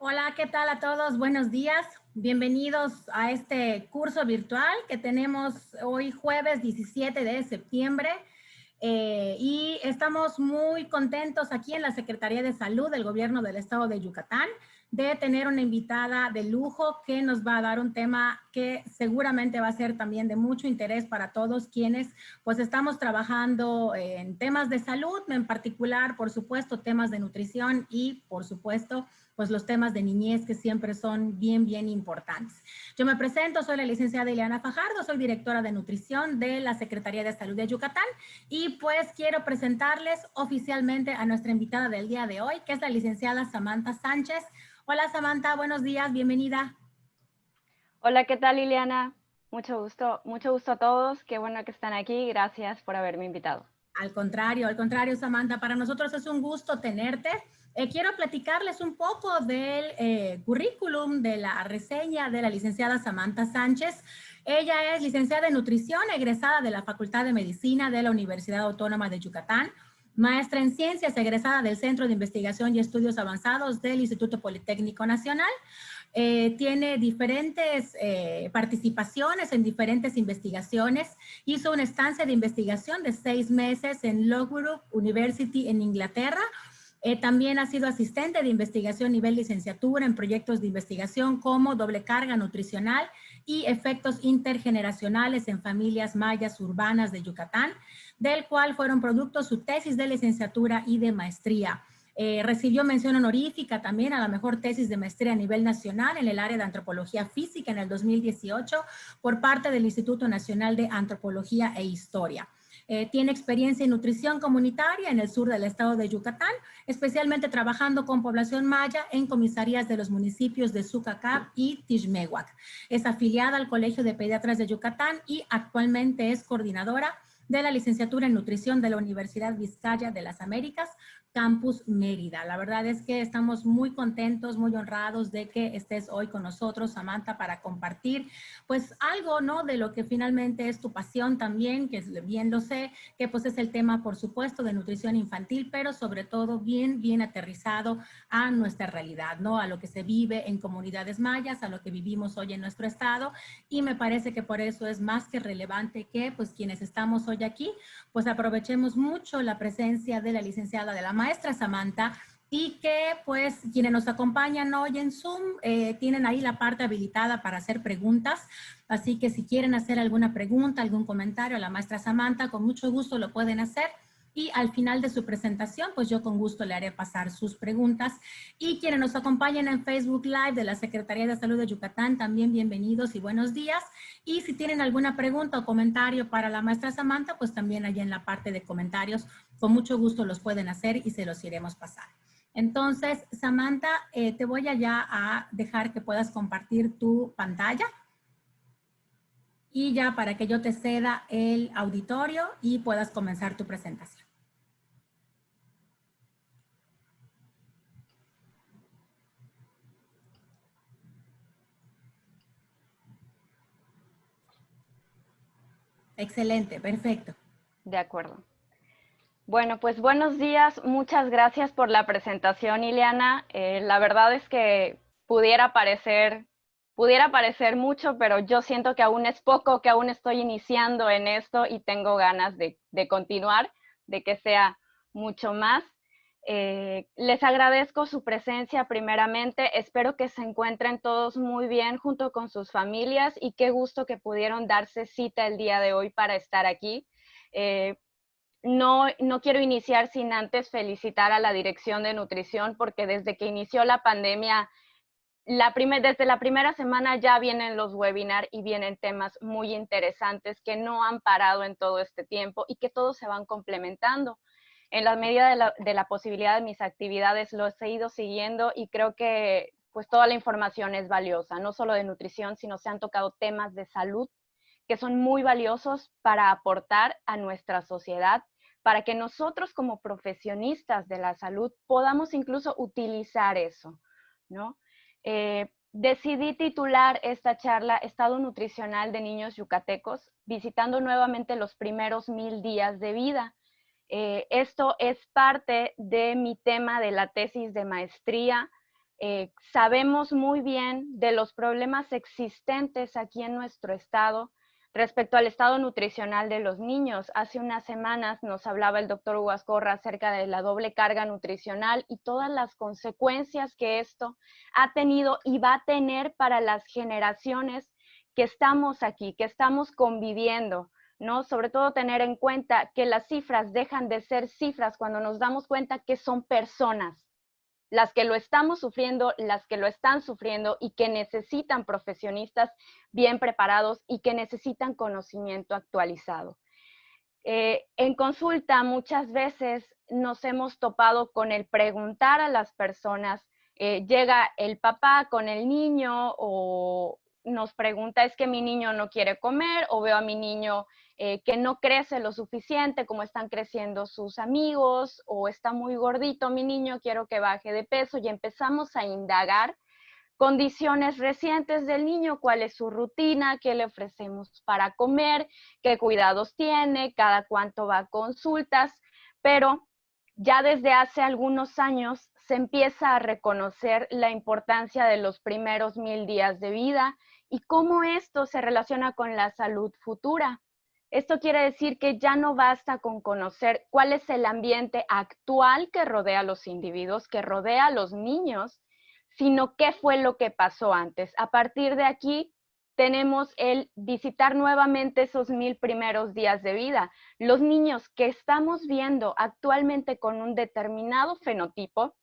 Hola, ¿qué tal a todos? Buenos días. Bienvenidos a este curso virtual que tenemos hoy jueves 17 de septiembre. Y estamos muy contentos aquí en la Secretaría de Salud del Gobierno del Estado de Yucatán de tener una invitada de lujo que nos va a dar un tema que seguramente va a ser también de mucho interés para todos quienes pues estamos trabajando en temas de salud, en particular, por supuesto, temas de nutrición y, por supuesto, pues los temas de niñez que siempre son bien importantes. Yo me presento, soy la licenciada Ileana Fajardo, soy directora de nutrición de la Secretaría de Salud de Yucatán y pues quiero presentarles oficialmente a nuestra invitada del día de hoy, que es la licenciada Samantha Sánchez. Hola Samantha, buenos días, bienvenida. Hola, ¿qué tal, Liliana? Mucho gusto a todos. Qué bueno que están aquí. Gracias por haberme invitado. Al contrario, Samantha, para nosotros es un gusto tenerte. Quiero platicarles un poco del currículum, de la reseña de la licenciada Samantha Sánchez. Ella es licenciada en nutrición, egresada de la Facultad de Medicina de la Universidad Autónoma de Yucatán, maestra en ciencias, egresada del Centro de Investigación y Estudios Avanzados del Instituto Politécnico Nacional. Tiene diferentes participaciones en diferentes investigaciones. Hizo una estancia de investigación de 6 meses en Loughborough University en Inglaterra. También ha sido asistente de investigación nivel licenciatura en proyectos de investigación como doble carga nutricional y efectos intergeneracionales en familias mayas urbanas de Yucatán, del cual fueron productos su tesis de licenciatura y de maestría. Recibió mención honorífica también a la mejor tesis de maestría a nivel nacional en el área de antropología física en el 2018 por parte del Instituto Nacional de Antropología e Historia. Tiene experiencia en nutrición comunitaria en el sur del estado de Yucatán, especialmente trabajando con población maya en comisarías de los municipios de Sucacab y Tixmehuac. Es afiliada al Colegio de Pediatras de Yucatán y actualmente es coordinadora de la licenciatura en nutrición de la Universidad Vizcaya de las Américas, Campus Mérida. La verdad es que estamos muy contentos, muy honrados de que estés hoy con nosotros, Samantha, para compartir pues algo, ¿no? De lo que finalmente es tu pasión también, que bien lo sé, que pues es el tema, por supuesto, de nutrición infantil, pero sobre todo bien aterrizado a nuestra realidad, ¿no? A lo que se vive en comunidades mayas, a lo que vivimos hoy en nuestro estado, y me parece que por eso es más que relevante que pues quienes estamos hoy aquí, pues aprovechemos mucho la presencia de la licenciada, de la maestra Samantha, y que pues quienes nos acompañan hoy en Zoom tienen ahí la parte habilitada para hacer preguntas, así que si quieren hacer alguna pregunta, algún comentario a la maestra Samantha, con mucho gusto lo pueden hacer. Y al final de su presentación, pues yo con gusto le haré pasar sus preguntas. Y quienes nos acompañan en Facebook Live de la Secretaría de Salud de Yucatán, también bienvenidos y buenos días. Y si tienen alguna pregunta o comentario para la maestra Samantha, pues también allá en la parte de comentarios, con mucho gusto los pueden hacer y se los iremos pasar. Entonces, Samantha, te voy allá a dejar que puedas compartir tu pantalla y ya para que yo te ceda el auditorio y puedas comenzar tu presentación. Excelente, perfecto. De acuerdo. Bueno, pues buenos días. Muchas gracias por la presentación, Ileana. La verdad es que pudiera parecer mucho, pero yo siento que aún es poco, que aún estoy iniciando en esto y tengo ganas de continuar, de que sea mucho más. Les agradezco su presencia primeramente. Espero que se encuentren todos muy bien junto con sus familias y qué gusto que pudieron darse cita el día de hoy para estar aquí. No quiero iniciar sin antes felicitar a la Dirección de Nutrición porque desde que inició la pandemia, desde la primera semana ya vienen los webinars y vienen temas muy interesantes que no han parado en todo este tiempo y que todos se van complementando. En la medida de la posibilidad de mis actividades los he ido siguiendo y creo que pues toda la información es valiosa, no solo de nutrición, sino se han tocado temas de salud que son muy valiosos para aportar a nuestra sociedad, para que nosotros como profesionistas de la salud podamos incluso utilizar eso, ¿no? Decidí titular esta charla Estado nutricional de niños yucatecos, visitando nuevamente los primeros 1000 días de vida. Esto es parte de mi tema de la tesis de maestría sabemos muy bien de los problemas existentes aquí en nuestro estado respecto al estado nutricional de los niños. Hace unas semanas nos hablaba el doctor Huascorra acerca de la doble carga nutricional y todas las consecuencias que esto ha tenido y va a tener para las generaciones que estamos aquí, que estamos conviviendo, ¿no? Sobre todo tener en cuenta que las cifras dejan de ser cifras cuando nos damos cuenta que son personas las que lo estamos sufriendo, las que lo están sufriendo y que necesitan profesionistas bien preparados y que necesitan conocimiento actualizado. En consulta muchas veces nos hemos topado con el preguntar a las personas, llega el papá con el niño o nos pregunta, es que mi niño no quiere comer o veo a mi niño que no crece lo suficiente como están creciendo sus amigos o está muy gordito mi niño, quiero que baje de peso y empezamos a indagar condiciones recientes del niño, cuál es su rutina, qué le ofrecemos para comer, qué cuidados tiene, cada cuánto va a consultas, pero ya desde hace algunos años se empieza a reconocer la importancia de los primeros 1000 días de vida y cómo esto se relaciona con la salud futura. Esto quiere decir que ya no basta con conocer cuál es el ambiente actual que rodea a los individuos, que rodea a los niños, sino qué fue lo que pasó antes. A partir de aquí, tenemos el visitar nuevamente esos 1000 primeros días de vida. Los niños que estamos viendo actualmente con un determinado fenotipo,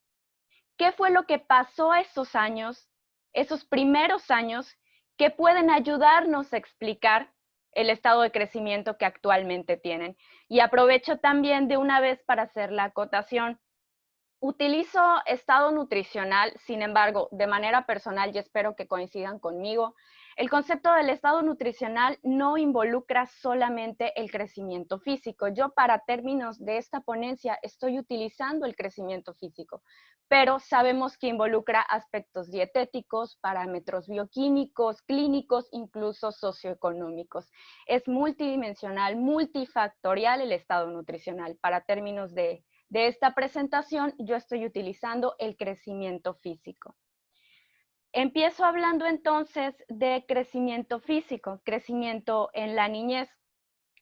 ¿qué fue lo que pasó esos años, esos primeros años, que pueden ayudarnos a explicar el estado de crecimiento que actualmente tienen? Y aprovecho también de una vez para hacer la acotación. Utilizo estado nutricional, sin embargo, de manera personal, y espero que coincidan conmigo, el concepto del estado nutricional no involucra solamente el crecimiento físico. Yo, para términos de esta ponencia, estoy utilizando el crecimiento físico, pero sabemos que involucra aspectos dietéticos, parámetros bioquímicos, clínicos, incluso socioeconómicos. Es multidimensional, multifactorial el estado nutricional. Para términos de esta presentación, yo estoy utilizando el crecimiento físico. Empiezo hablando entonces de crecimiento físico, crecimiento en la niñez.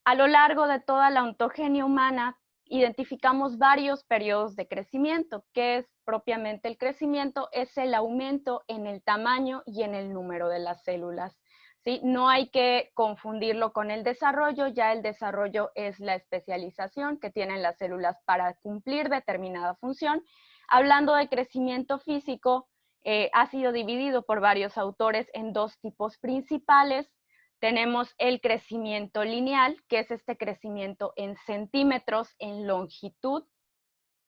A lo largo de toda la ontogenia humana, identificamos varios periodos de crecimiento. ¿Qué es propiamente el crecimiento? Es el aumento en el tamaño y en el número de las células. ¿Sí? No hay que confundirlo con el desarrollo, ya el desarrollo es la especialización que tienen las células para cumplir determinada función. Hablando de crecimiento físico, ha sido dividido por varios autores en dos tipos principales. Tenemos el crecimiento lineal, que es este crecimiento en centímetros, en longitud,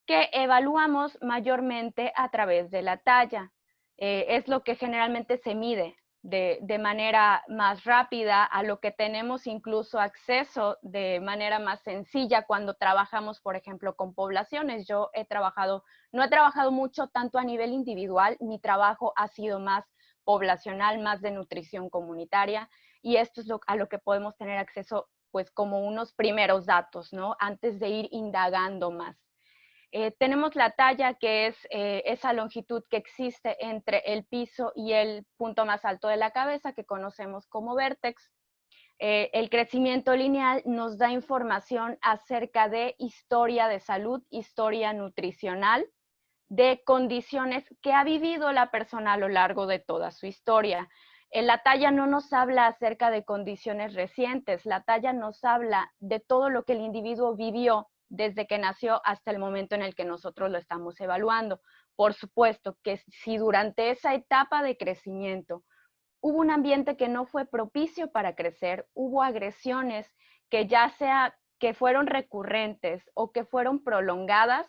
que evaluamos mayormente a través de la talla. Es lo que generalmente se mide de manera más rápida, a lo que tenemos incluso acceso de manera más sencilla cuando trabajamos, por ejemplo, con poblaciones. Yo no he trabajado mucho tanto a nivel individual, mi trabajo ha sido más poblacional, más de nutrición comunitaria, y esto es a lo que podemos tener acceso, pues, como unos primeros datos, ¿no? Antes de ir indagando más. Tenemos la talla, que es esa longitud que existe entre el piso y el punto más alto de la cabeza, que conocemos como vértex. El crecimiento lineal nos da información acerca de historia de salud, historia nutricional, de condiciones que ha vivido la persona a lo largo de toda su historia. La talla no nos habla acerca de condiciones recientes, la talla nos habla de todo lo que el individuo vivió desde que nació hasta el momento en el que nosotros lo estamos evaluando. Por supuesto que si durante esa etapa de crecimiento hubo un ambiente que no fue propicio para crecer, hubo agresiones que ya sea que fueron recurrentes o que fueron prolongadas,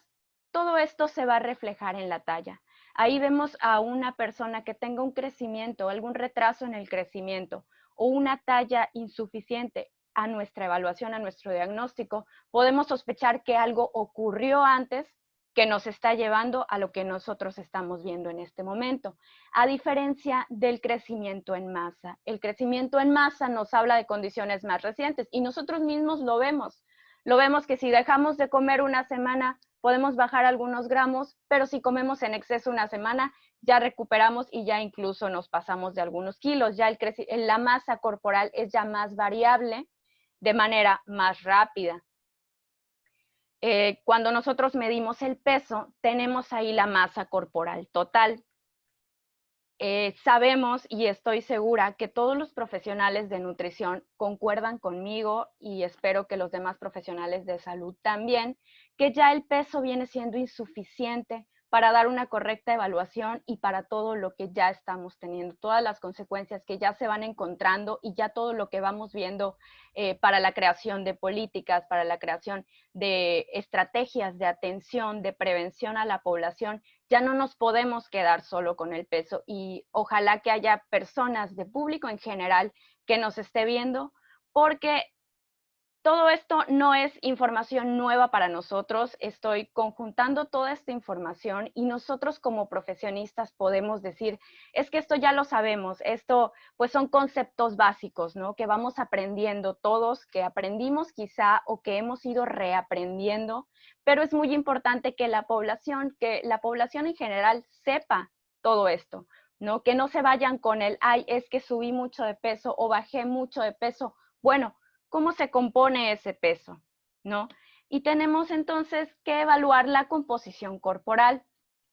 todo esto se va a reflejar en la talla. Ahí vemos a una persona que tenga un crecimiento, algún retraso en el crecimiento o una talla insuficiente. A nuestra evaluación, a nuestro diagnóstico, podemos sospechar que algo ocurrió antes que nos está llevando a lo que nosotros estamos viendo en este momento, a diferencia del crecimiento en masa. El crecimiento en masa nos habla de condiciones más recientes y nosotros mismos lo vemos. Lo vemos que si dejamos de comer una semana, podemos bajar algunos gramos, pero si comemos en exceso una semana, ya recuperamos y ya incluso nos pasamos de algunos kilos. Ya la masa corporal es ya más variable de manera más rápida. Cuando nosotros medimos el peso, tenemos ahí la masa corporal total. Sabemos y estoy segura que todos los profesionales de nutrición concuerdan conmigo y espero que los demás profesionales de salud también, que ya el peso viene siendo insuficiente para dar una correcta evaluación y para todo lo que ya estamos teniendo, todas las consecuencias que ya se van encontrando y ya todo lo que vamos viendo para la creación de políticas, para la creación de estrategias de atención, de prevención a la población. Ya no nos podemos quedar solo con el peso y ojalá que haya personas de público en general que nos esté viendo, porque todo esto no es información nueva para nosotros. Estoy conjuntando toda esta información y nosotros como profesionistas podemos decir, es que esto ya lo sabemos, esto pues son conceptos básicos, ¿no? Que vamos aprendiendo todos, que aprendimos quizá o que hemos ido reaprendiendo, pero es muy importante que la población en general sepa todo esto, ¿no? Que no se vayan con el, ay, es que subí mucho de peso o bajé mucho de peso. Bueno, ¿cómo se compone ese peso? ¿No? Y tenemos entonces que evaluar la composición corporal.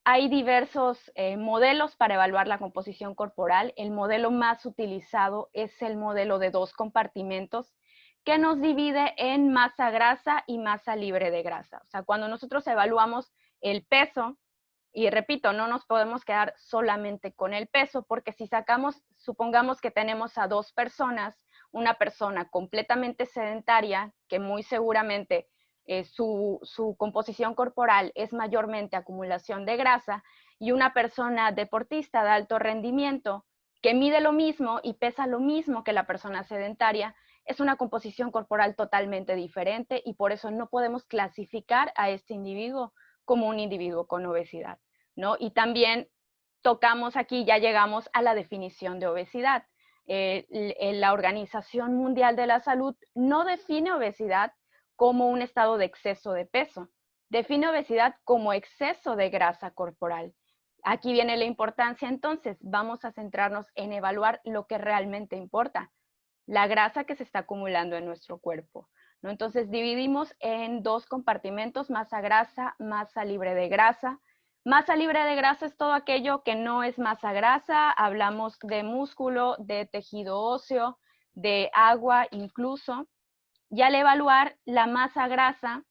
Hay diversos modelos para evaluar la composición corporal. El modelo más utilizado es el modelo de 2 compartimentos que nos divide en masa grasa y masa libre de grasa. O sea, cuando nosotros evaluamos el peso, y repito, no nos podemos quedar solamente con el peso, porque si supongamos que tenemos a 2 personas, una persona completamente sedentaria, que muy seguramente su composición corporal es mayormente acumulación de grasa, y una persona deportista de alto rendimiento, que mide lo mismo y pesa lo mismo que la persona sedentaria, es una composición corporal totalmente diferente y por eso no podemos clasificar a este individuo como un individuo con obesidad, ¿no? Y también tocamos aquí, ya llegamos a la definición de obesidad. La Organización Mundial de la Salud no define obesidad como un estado de exceso de peso, define obesidad como exceso de grasa corporal. Aquí viene la importancia, entonces, vamos a centrarnos en evaluar lo que realmente importa, la grasa que se está acumulando en nuestro cuerpo, ¿no? Entonces, dividimos en 2 compartimentos, masa grasa, masa libre de grasa. Masa libre de grasa es todo aquello que no es masa grasa, hablamos de músculo, de tejido óseo, de agua incluso. Y al evaluar la masa grasa,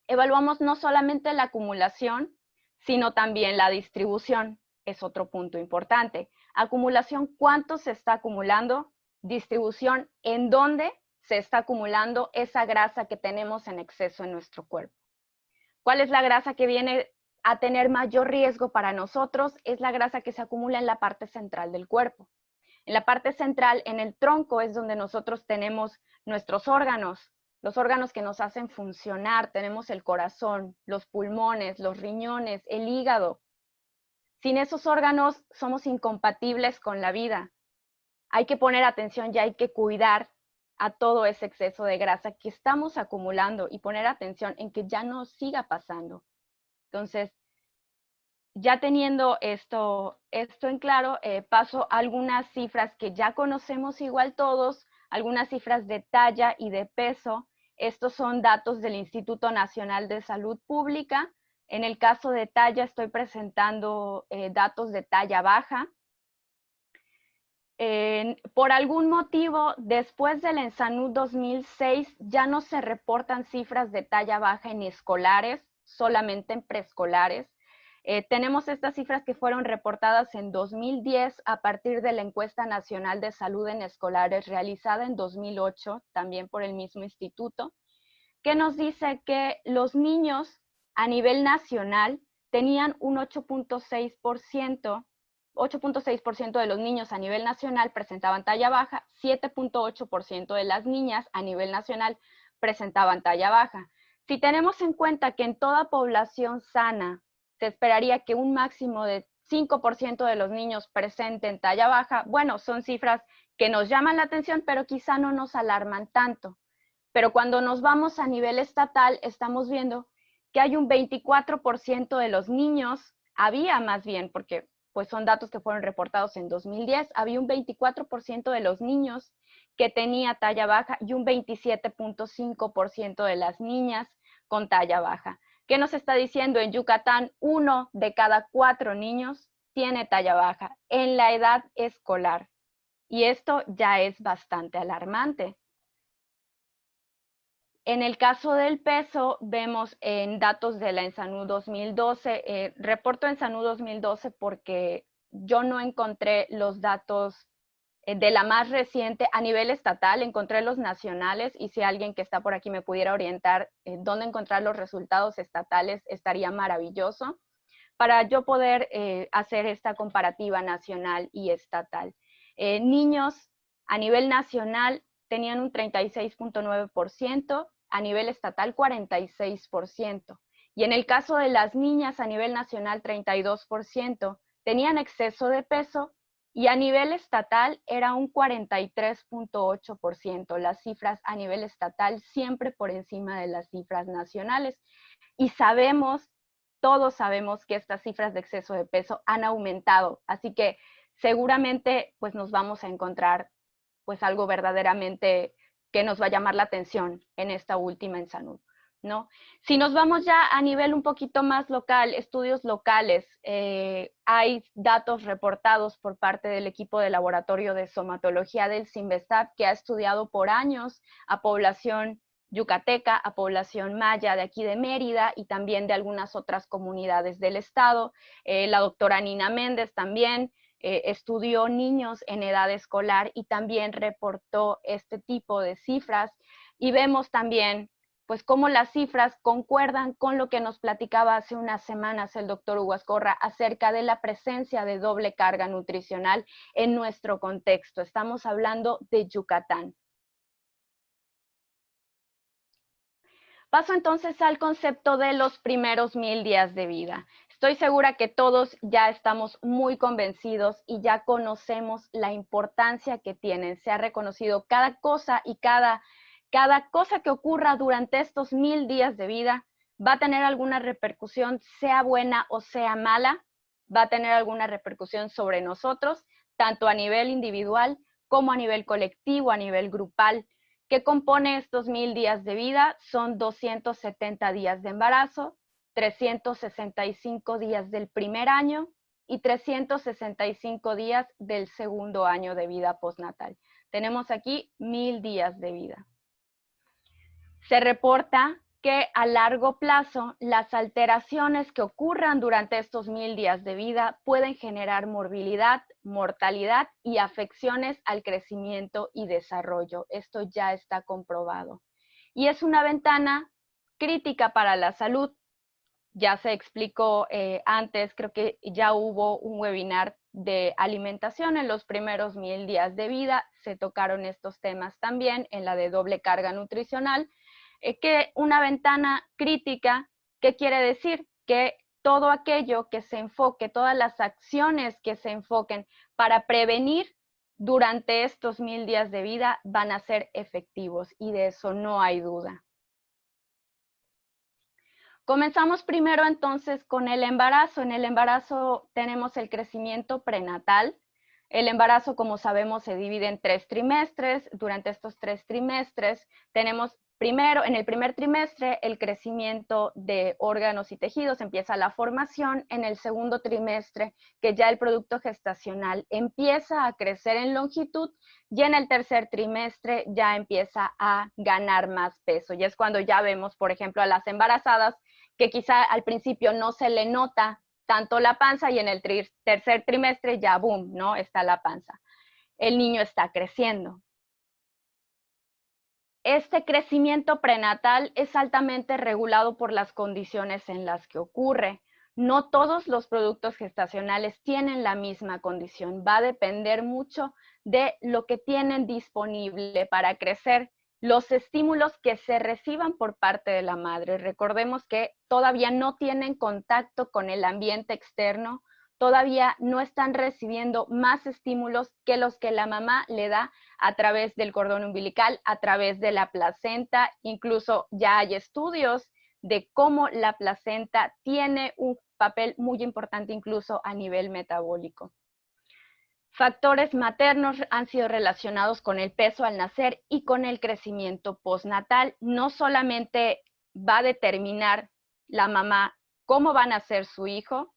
evaluamos no solamente la acumulación, sino también la distribución. Es otro punto importante. Acumulación, ¿cuánto se está acumulando? Distribución, ¿en dónde se está acumulando esa grasa que tenemos en exceso en nuestro cuerpo? ¿Cuál es la grasa que viene a tener mayor riesgo para nosotros? Es la grasa que se acumula en la parte central del cuerpo. En la parte central, en el tronco, es donde nosotros tenemos nuestros órganos, los órganos que nos hacen funcionar. Tenemos el corazón, los pulmones, los riñones, el hígado. Sin esos órganos somos incompatibles con la vida. Hay que poner atención y hay que cuidar a todo ese exceso de grasa que estamos acumulando y poner atención en que ya no siga pasando. Entonces, ya teniendo esto en claro, paso a algunas cifras que ya conocemos igual todos, algunas cifras de talla y de peso. Estos son datos del Instituto Nacional de Salud Pública. En el caso de talla estoy presentando datos de talla baja. Por algún motivo, después del ENSANUD 2006, ya no se reportan cifras de talla baja en escolares, solamente en preescolares. Tenemos estas cifras que fueron reportadas en 2010 a partir de la Encuesta Nacional de Salud en Escolares realizada en 2008, también por el mismo instituto, que nos dice que los niños a nivel nacional tenían un 8.6% de los niños a nivel nacional presentaban talla baja, 7.8% de las niñas a nivel nacional presentaban talla baja. Si tenemos en cuenta que en toda población sana se esperaría que un máximo de 5% de los niños presenten talla baja, bueno, son cifras que nos llaman la atención, pero quizá no nos alarman tanto. Pero cuando nos vamos a nivel estatal, estamos viendo que hay un 24% de los niños había más bien, porque pues son datos que fueron reportados en 2010, había un 24% de los niños que tenía talla baja y un 27.5% de las niñas con talla baja. ¿Qué nos está diciendo? En Yucatán, 1 de cada 4 niños tiene talla baja en la edad escolar. Y esto ya es bastante alarmante. En el caso del peso, vemos en datos de la ENSANU 2012, reporto ENSANU 2012 porque yo no encontré los datos de la más reciente a nivel estatal, encontré los nacionales y si alguien que está por aquí me pudiera orientar dónde encontrar los resultados estatales, estaría maravilloso para yo poder hacer esta comparativa nacional y estatal. Niños a nivel nacional tenían un 36.9%, a nivel estatal 46%. Y en el caso de las niñas a nivel nacional 32%, tenían exceso de peso y a nivel estatal era un 43.8%. Las cifras a nivel estatal siempre por encima de las cifras nacionales. Y sabemos, todos sabemos que estas cifras de exceso de peso han aumentado. Así que seguramente pues nos vamos a encontrar pues algo verdaderamente que nos va a llamar la atención en esta última ENSANUD, ¿no? Si nos vamos ya a nivel un poquito más local, estudios locales, hay datos reportados por parte del equipo de laboratorio de somatología del CINVESTAB que ha estudiado por años a población yucateca, a población maya de aquí de Mérida y también de algunas otras comunidades del estado. La doctora Nina Méndez también estudió niños en edad escolar y también reportó este tipo de cifras y vemos también pues cómo las cifras concuerdan con lo que nos platicaba hace unas semanas el doctor Hugo Ascorra acerca de la presencia de doble carga nutricional en nuestro contexto. Estamos hablando de Yucatán. Paso entonces al concepto de los primeros 1000 días de vida. Estoy segura que todos ya estamos muy convencidos y ya conocemos la importancia que tienen. Se ha reconocido cada cosa y cada cosa que ocurra durante estos 1000 días de vida va a tener alguna repercusión, sea buena o sea mala, va a tener alguna repercusión sobre nosotros, tanto a nivel individual como a nivel colectivo, a nivel grupal. ¿Qué compone estos 1000 días de vida? Son 270 días de embarazo, 365 días del primer año y 365 días del segundo año de vida postnatal. Tenemos aquí 1000 días de vida. Se reporta que a largo plazo las alteraciones que ocurran durante estos 1000 días de vida pueden generar morbilidad, mortalidad y afecciones al crecimiento y desarrollo. Esto ya está comprobado. Y es una ventana crítica para la salud. Ya se explicó antes, creo que ya hubo un webinar de alimentación en los primeros 1000 días de vida. Se tocaron estos temas también en la de doble carga nutricional. Que una ventana crítica, ¿qué quiere decir? Que todo aquello que se enfoque, todas las acciones que se enfoquen para prevenir durante estos 1000 días de vida van a ser efectivos y de eso no hay duda. Comenzamos primero entonces con el embarazo. En el embarazo tenemos el crecimiento prenatal. El embarazo, como sabemos, se divide en 3 trimestres. Durante estos 3 trimestres tenemos primero, en el primer trimestre, el crecimiento de órganos y tejidos, empieza la formación. En el segundo trimestre, que ya el producto gestacional empieza a crecer en longitud, y en el tercer trimestre ya empieza a ganar más peso. Y es cuando ya vemos, por ejemplo, a las embarazadas que quizá al principio no se le nota tanto la panza y en el tercer trimestre ya, boom, ¿no? Está la panza. El niño está creciendo. Este crecimiento prenatal es altamente regulado por las condiciones en las que ocurre. No todos los productos gestacionales tienen la misma condición. Va a depender mucho de lo que tienen disponible para crecer, los estímulos que se reciban por parte de la madre. Recordemos que todavía no tienen contacto con el ambiente externo, todavía no están recibiendo más estímulos que los que la mamá le da a través del cordón umbilical, a través de la placenta. Incluso ya hay estudios de cómo la placenta tiene un papel muy importante incluso a nivel metabólico. Factores maternos han sido relacionados con el peso al nacer y con el crecimiento postnatal. No solamente va a determinar la mamá cómo va a nacer su hijo,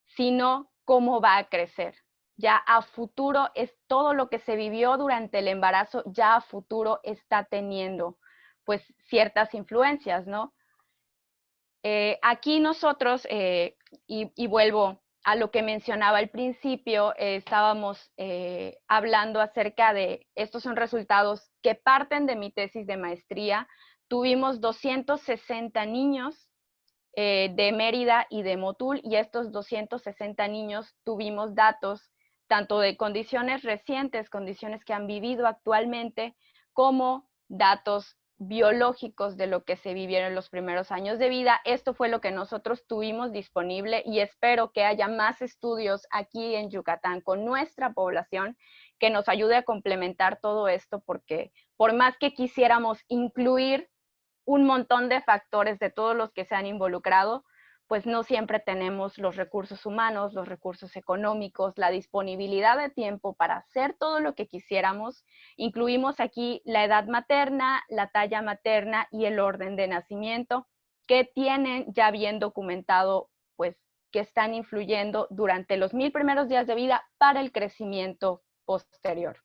sino cómo va a crecer. Ya a futuro es todo lo que se vivió durante el embarazo, ya a futuro está teniendo pues ciertas influencias, ¿no? Aquí nosotros, y vuelvo a lo que mencionaba al principio, estábamos hablando acerca de, estos son resultados que parten de mi tesis de maestría. Tuvimos 260 niños de Mérida y de Motul, y estos 260 niños tuvimos datos tanto de condiciones recientes, condiciones que han vivido actualmente, como datos biológicos de lo que se vivieron en los primeros años de vida. Esto fue lo que nosotros tuvimos disponible y espero que haya más estudios aquí en Yucatán con nuestra población que nos ayude a complementar todo esto, porque por más que quisiéramos incluir un montón de factores de todos los que se han involucrado, pues no siempre tenemos los recursos humanos, los recursos económicos, la disponibilidad de tiempo para hacer todo lo que quisiéramos. Incluimos aquí la edad materna, la talla materna y el orden de nacimiento, que tienen ya bien documentado, pues, que están influyendo durante los 1000 primeros días de vida para el crecimiento posterior.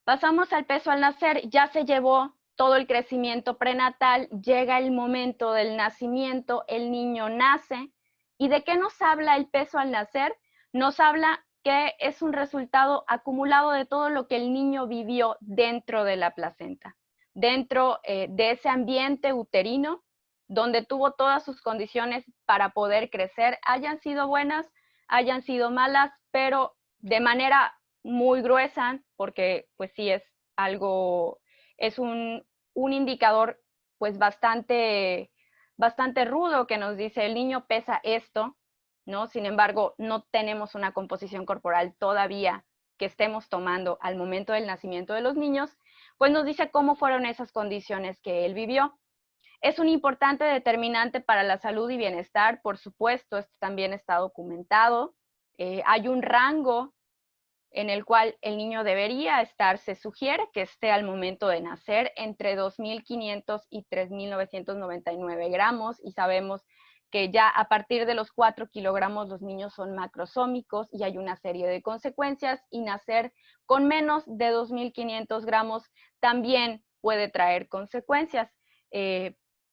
Pasamos al peso al nacer, ya se llevó todo el crecimiento prenatal, llega el momento del nacimiento, el niño nace. ¿Y de qué nos habla el peso al nacer? Nos habla que es un resultado acumulado de todo lo que el niño vivió dentro de la placenta, dentro de ese ambiente uterino, donde tuvo todas sus condiciones para poder crecer, hayan sido buenas, hayan sido malas, pero de manera muy gruesa, porque pues sí es algo, es un indicador pues bastante rudo que nos dice el niño pesa esto, ¿no? Sin embargo, no tenemos una composición corporal todavía que estemos tomando al momento del nacimiento de los niños, pues nos dice cómo fueron esas condiciones que él vivió. Es un importante determinante para la salud y bienestar, por supuesto, esto también está documentado. Hay un rango en el cual el niño debería estar, se sugiere que esté al momento de nacer entre 2.500 y 3.999 gramos, y sabemos que ya a partir de los 4 kilogramos los niños son macrosómicos y hay una serie de consecuencias, y nacer con menos de 2.500 gramos también puede traer consecuencias.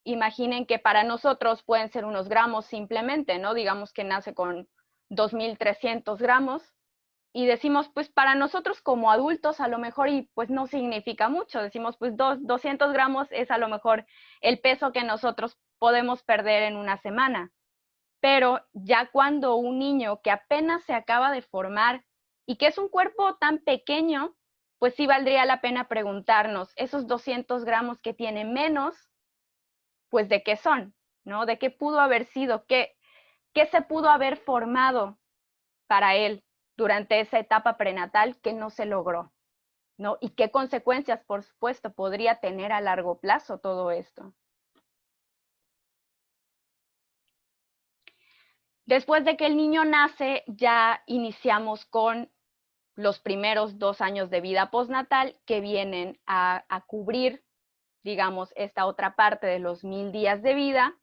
Imaginen que para nosotros pueden ser unos gramos simplemente, ¿no? Digamos que nace con 2.300 gramos, y decimos, pues para nosotros como adultos a lo mejor y pues no significa mucho, decimos pues 200 gramos es a lo mejor el peso que nosotros podemos perder en una semana, pero ya cuando un niño que apenas se acaba de formar y que es un cuerpo tan pequeño, pues sí valdría la pena preguntarnos, esos 200 gramos que tiene menos, pues de qué son, ¿no? ¿De qué pudo haber sido? ¿Qué se pudo haber formado para él durante esa etapa prenatal que no se logró, ¿no? Y qué consecuencias, por supuesto, podría tener a largo plazo todo esto. Después de que el niño nace, ya iniciamos con los primeros 2 años de vida postnatal que vienen a cubrir, digamos, esta otra parte de los 1000 días de vida,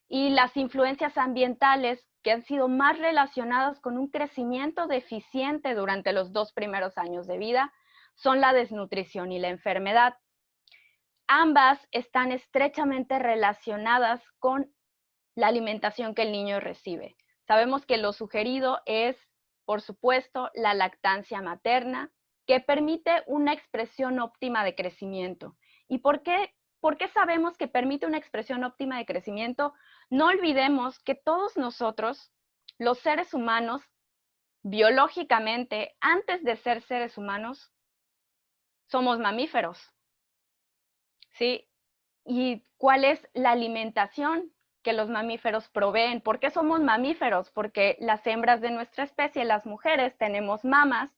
y las influencias ambientales que han sido más relacionadas con un crecimiento deficiente durante los 2 primeros años de vida son la desnutrición y la enfermedad. Ambas están estrechamente relacionadas con la alimentación que el niño recibe. Sabemos que lo sugerido es, por supuesto, la lactancia materna, que permite una expresión óptima de crecimiento. ¿Y por qué sabemos que permite una expresión óptima de crecimiento? No olvidemos que todos nosotros, los seres humanos, biológicamente, antes de ser seres humanos, somos mamíferos, ¿sí? ¿Y cuál es la alimentación que los mamíferos proveen? ¿Por qué somos mamíferos? Porque las hembras de nuestra especie, las mujeres, tenemos mamas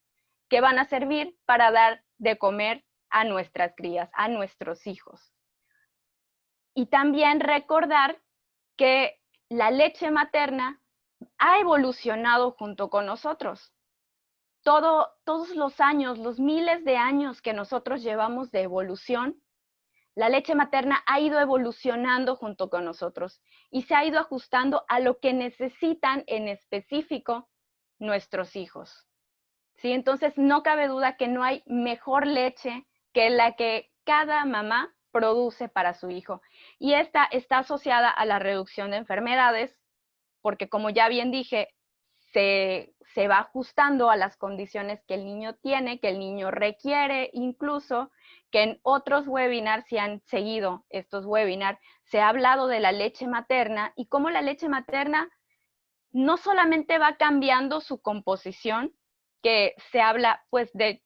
que van a servir para dar de comer a nuestras crías, a nuestros hijos. Y también recordar que la leche materna ha evolucionado junto con nosotros. Todos los años, los miles de años que nosotros llevamos de evolución, la leche materna ha ido evolucionando junto con nosotros y se ha ido ajustando a lo que necesitan en específico nuestros hijos. ¿Sí? Entonces, no cabe duda que no hay mejor leche que la que cada mamá produce para su hijo. Y esta está asociada a la reducción de enfermedades, porque como ya bien dije, se va ajustando a las condiciones que el niño tiene, que el niño requiere, incluso que en otros webinars, si han seguido estos webinars, se ha hablado de la leche materna y cómo la leche materna no solamente va cambiando su composición, que se habla pues de,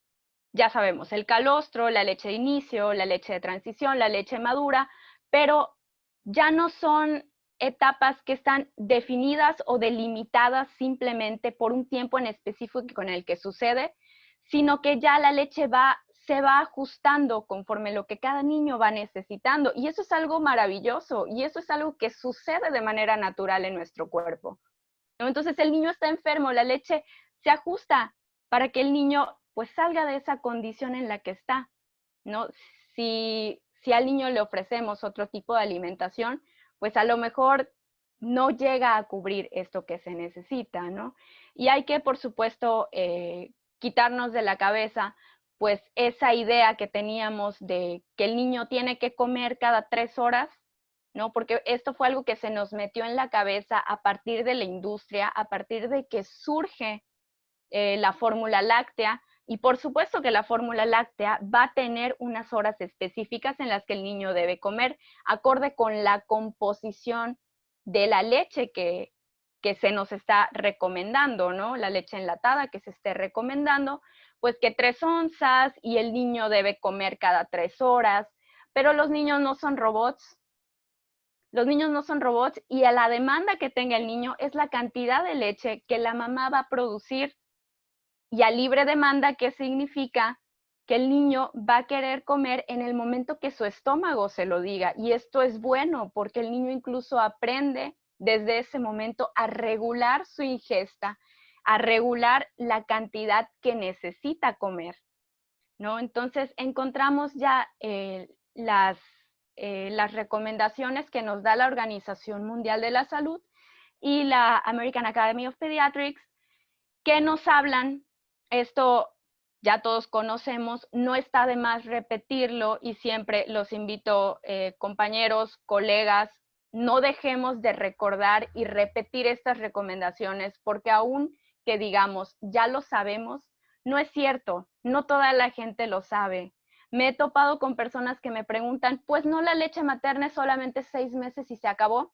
ya sabemos, el calostro, la leche de inicio, la leche de transición, la leche madura, pero ya no son etapas que están definidas o delimitadas simplemente por un tiempo en específico con el que sucede, sino que ya la leche se va ajustando conforme lo que cada niño va necesitando. Y eso es algo maravilloso y eso es algo que sucede de manera natural en nuestro cuerpo, ¿no? Entonces el niño está enfermo, la leche se ajusta para que el niño pues salga de esa condición en la que está, ¿no? Si al niño le ofrecemos otro tipo de alimentación, pues a lo mejor no llega a cubrir esto que se necesita, ¿no? Y hay que, por supuesto, quitarnos de la cabeza pues esa idea que teníamos de que el niño tiene que comer cada 3 horas, ¿no? Porque esto fue algo que se nos metió en la cabeza a partir de la industria, a partir de que surge la fórmula láctea, y por supuesto que la fórmula láctea va a tener unas horas específicas en las que el niño debe comer, acorde con la composición de la leche que se nos está recomendando, ¿no? La leche enlatada que se esté recomendando, pues que 3 onzas y el niño debe comer cada 3 horas, pero los niños no son robots. Los niños no son robots y a la demanda que tenga el niño es la cantidad de leche que la mamá va a producir. Y a libre demanda, ¿qué significa? Que el niño va a querer comer en el momento que su estómago se lo diga. Y esto es bueno porque el niño incluso aprende desde ese momento a regular su ingesta, a regular la cantidad que necesita comer, ¿no? Entonces encontramos ya las recomendaciones que nos da la Organización Mundial de la Salud y la American Academy of Pediatrics, que nos hablan, esto ya todos conocemos, no está de más repetirlo y siempre los invito, compañeros, colegas, no dejemos de recordar y repetir estas recomendaciones, porque aún que digamos, ya lo sabemos, no es cierto, no toda la gente lo sabe. Me he topado con personas que me preguntan, pues no, la leche materna es solamente 6 meses y se acabó,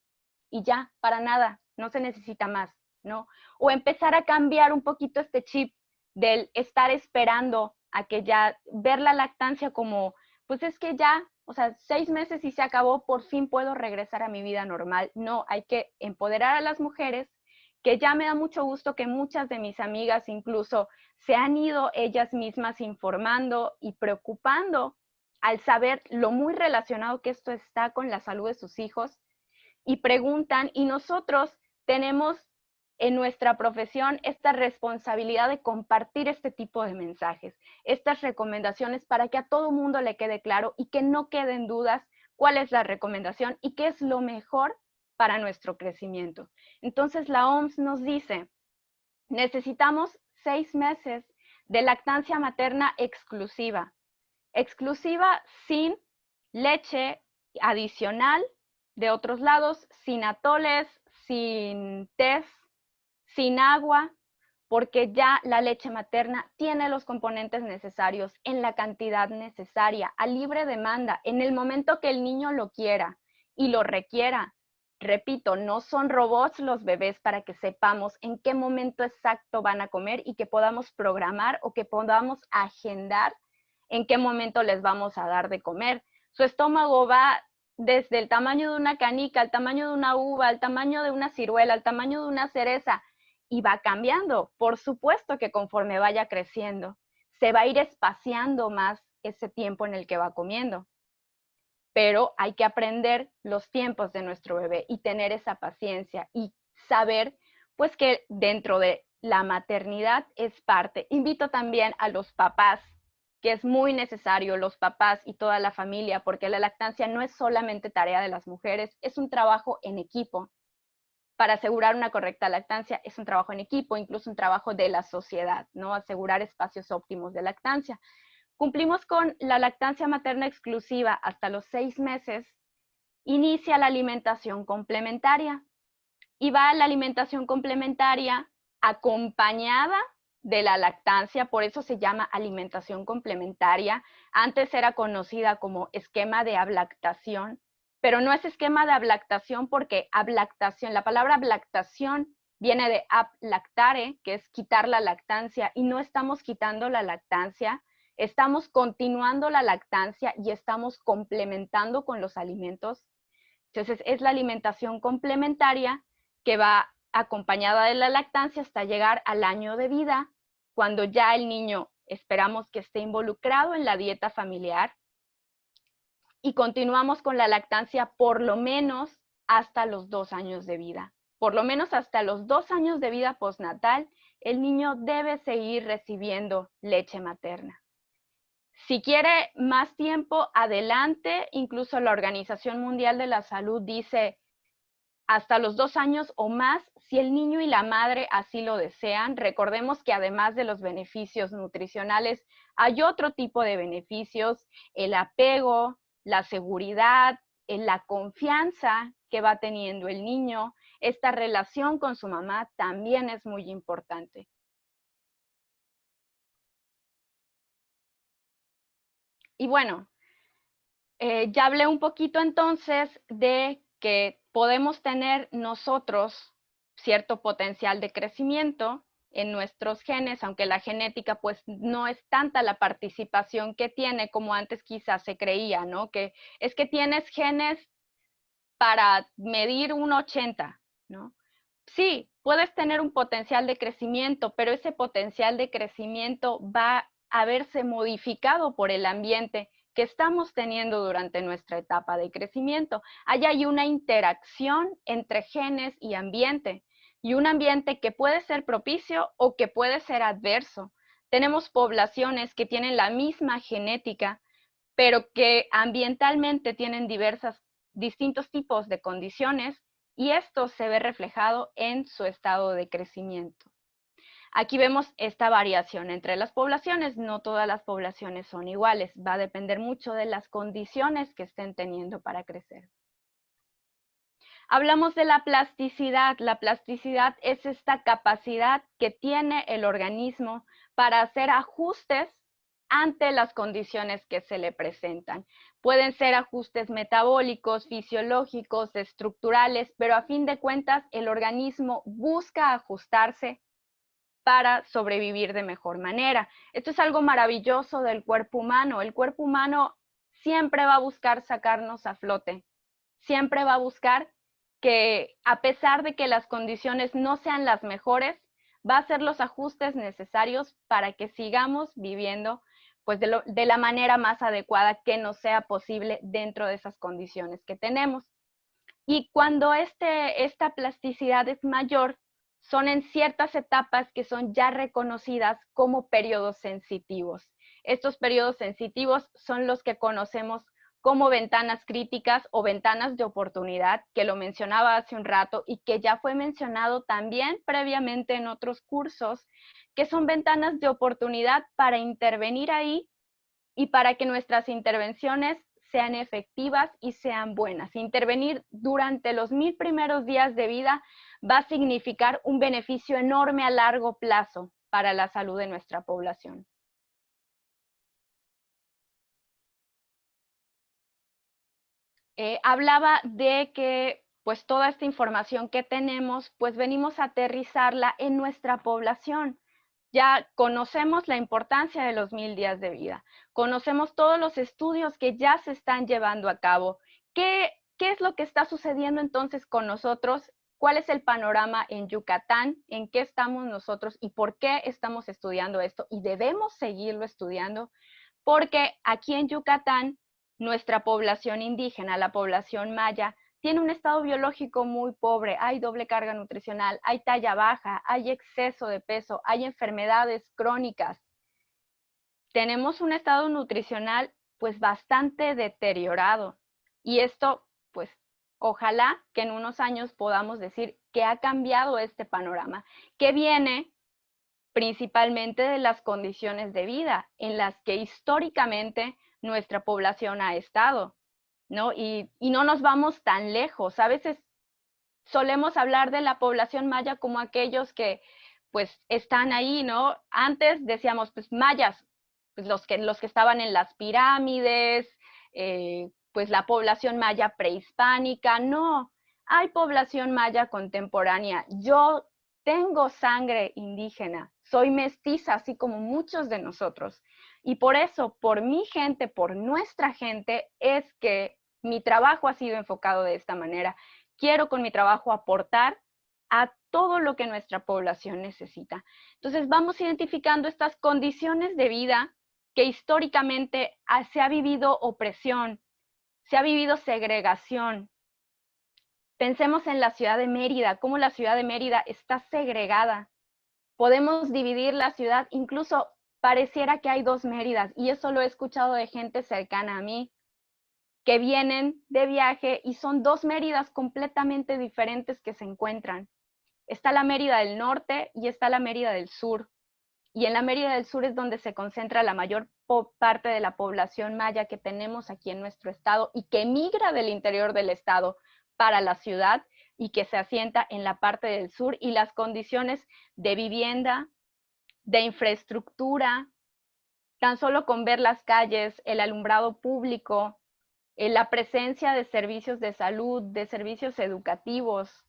y ya, para nada, no se necesita más, ¿no? O empezar a cambiar un poquito este chip del estar esperando a que ya, ver la lactancia como, pues es que ya, o sea, 6 meses y se acabó, por fin puedo regresar a mi vida normal. No, hay que empoderar a las mujeres, que ya me da mucho gusto que muchas de mis amigas incluso se han ido ellas mismas informando y preocupando al saber lo muy relacionado que esto está con la salud de sus hijos, y preguntan, y nosotros tenemos en nuestra profesión esta responsabilidad de compartir este tipo de mensajes, estas recomendaciones para que a todo mundo le quede claro y que no queden dudas cuál es la recomendación y qué es lo mejor para nuestro crecimiento. Entonces la OMS nos dice, necesitamos 6 meses de lactancia materna exclusiva, exclusiva sin leche adicional de otros lados, sin atoles, sin tés, sin agua, porque ya la leche materna tiene los componentes necesarios en la cantidad necesaria, a libre demanda, en el momento que el niño lo quiera y lo requiera. Repito, no son robots los bebés para que sepamos en qué momento exacto van a comer y que podamos programar o que podamos agendar en qué momento les vamos a dar de comer. Su estómago va desde el tamaño de una canica, al tamaño de una uva, al tamaño de una ciruela, al tamaño de una cereza, y va cambiando. Por supuesto que conforme vaya creciendo, se va a ir espaciando más ese tiempo en el que va comiendo. pero hay que aprender los tiempos de nuestro bebé y tener esa paciencia y saber pues que dentro de la maternidad es parte. Invito también a los papás, que es muy necesario, los papás y toda la familia, porque la lactancia no es solamente tarea de las mujeres, es un trabajo en equipo. Para asegurar una correcta lactancia es un trabajo en equipo, incluso un trabajo de la sociedad, ¿no? Asegurar espacios óptimos de lactancia. Cumplimos con la lactancia materna exclusiva hasta los 6 meses, inicia la alimentación complementaria y va la alimentación complementaria acompañada de la lactancia, por eso se llama alimentación complementaria. Antes era conocida como esquema de ablactación, pero no es esquema de ablactación porque ablactación, la palabra ablactación viene de ablactare, que es quitar la lactancia, y no estamos quitando la lactancia, estamos continuando la lactancia y estamos complementando con los alimentos. Entonces, es la alimentación complementaria que va acompañada de la lactancia hasta llegar al año de vida, cuando ya el niño esperamos que esté involucrado en la dieta familiar y continuamos con la lactancia por lo menos hasta los 2 años de vida. Por lo menos hasta los 2 años de vida postnatal, el niño debe seguir recibiendo leche materna. Si quiere más tiempo, adelante. Incluso la Organización Mundial de la Salud dice hasta los 2 años o más, si el niño y la madre así lo desean. Recordemos que además de los beneficios nutricionales, hay otro tipo de beneficios, el apego, la seguridad, la confianza que va teniendo el niño. Esta relación con su mamá también es muy importante. Y bueno, ya hablé un poquito entonces de que podemos tener nosotros cierto potencial de crecimiento en nuestros genes, aunque la genética pues no es tanta la participación que tiene como antes quizás se creía, ¿no? Que es que tienes genes para medir 1,80, ¿no? Sí, puedes tener un potencial de crecimiento, pero ese potencial de crecimiento va a verse modificado por el ambiente que estamos teniendo durante nuestra etapa de crecimiento. Ahí hay una interacción entre genes y ambiente, y un ambiente que puede ser propicio o que puede ser adverso. Tenemos poblaciones que tienen la misma genética, pero que ambientalmente tienen distintos tipos de condiciones, y esto se ve reflejado en su estado de crecimiento. Aquí vemos esta variación entre las poblaciones. No todas las poblaciones son iguales. Va a depender mucho de las condiciones que estén teniendo para crecer. Hablamos de la plasticidad. La plasticidad es esta capacidad que tiene el organismo para hacer ajustes ante las condiciones que se le presentan. Pueden ser ajustes metabólicos, fisiológicos, estructurales, pero a fin de cuentas el organismo busca ajustarse para sobrevivir de mejor manera. Esto es algo maravilloso del cuerpo humano. El cuerpo humano siempre va a buscar sacarnos a flote, siempre va a buscar que, a pesar de que las condiciones no sean las mejores, va a hacer los ajustes necesarios para que sigamos viviendo pues de la manera más adecuada que nos sea posible dentro de esas condiciones que tenemos. Y cuando esta plasticidad es mayor, son en ciertas etapas que son ya reconocidas como periodos sensitivos. Estos periodos sensitivos son los que conocemos como ventanas críticas o ventanas de oportunidad, que lo mencionaba hace un rato y que ya fue mencionado también previamente en otros cursos, que son ventanas de oportunidad para intervenir ahí y para que nuestras intervenciones sean efectivas y sean buenas. Intervenir durante los 1000 primeros días de vida va a significar un beneficio enorme a largo plazo para la salud de nuestra población. Hablaba de que pues toda esta información que tenemos, pues venimos a aterrizarla en nuestra población. Ya conocemos la importancia de los 1000 días de vida, conocemos todos los estudios que ya se están llevando a cabo. ¿Qué es lo que está sucediendo entonces con nosotros? ¿Cuál es el panorama en Yucatán? ¿En qué estamos nosotros y por qué estamos estudiando esto? Y debemos seguirlo estudiando porque aquí en Yucatán nuestra población indígena, la población maya, tiene un estado biológico muy pobre, hay doble carga nutricional, hay talla baja, hay exceso de peso, hay enfermedades crónicas. Tenemos un estado nutricional pues bastante deteriorado y esto pues ojalá que en unos años podamos decir que ha cambiado este panorama, que viene principalmente de las condiciones de vida en las que históricamente nuestra población ha estado, ¿no? Y no nos vamos tan lejos. A veces solemos hablar de la población maya como aquellos que pues están ahí, ¿no? Antes decíamos, pues mayas, pues los que estaban en las pirámides, pues la población maya prehispánica. No, hay población maya contemporánea. Yo tengo sangre indígena, soy mestiza, así como muchos de nosotros. Y por eso, por mi gente, por nuestra gente, es que mi trabajo ha sido enfocado de esta manera. Quiero con mi trabajo aportar a todo lo que nuestra población necesita. Entonces vamos identificando estas condiciones de vida que históricamente se ha vivido opresión, se ha vivido segregación. Pensemos en la ciudad de Mérida, cómo la ciudad de Mérida está segregada. Podemos dividir la ciudad, incluso pareciera que hay dos Méridas, y eso lo he escuchado de gente cercana a mí, que vienen de viaje y son dos Méridas completamente diferentes que se encuentran. Está la Mérida del norte y está la Mérida del sur. Y en la Mérida del sur es donde se concentra la mayor parte de la población maya que tenemos aquí en nuestro estado y que migra del interior del estado para la ciudad y que se asienta en la parte del sur, y las condiciones de vivienda, de infraestructura, tan solo con ver las calles, el alumbrado público, la presencia de servicios de salud, de servicios educativos,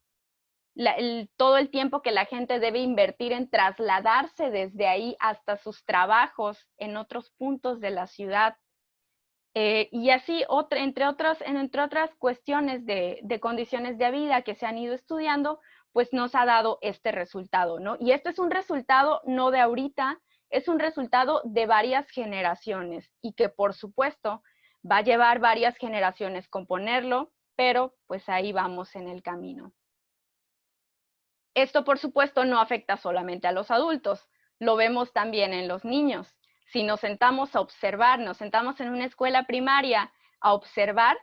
todo el tiempo que la gente debe invertir en trasladarse desde ahí hasta sus trabajos en otros puntos de la ciudad. Y así, entre otras cuestiones de condiciones de vida que se han ido estudiando, pues nos ha dado este resultado, ¿no? Y este es un resultado no de ahorita, es un resultado de varias generaciones y que por supuesto va a llevar varias generaciones componerlo, pero pues ahí vamos en el camino. Esto, por supuesto, no afecta solamente a los adultos, lo vemos también en los niños. Si nos sentamos a observar, nos sentamos en una escuela primaria a observar,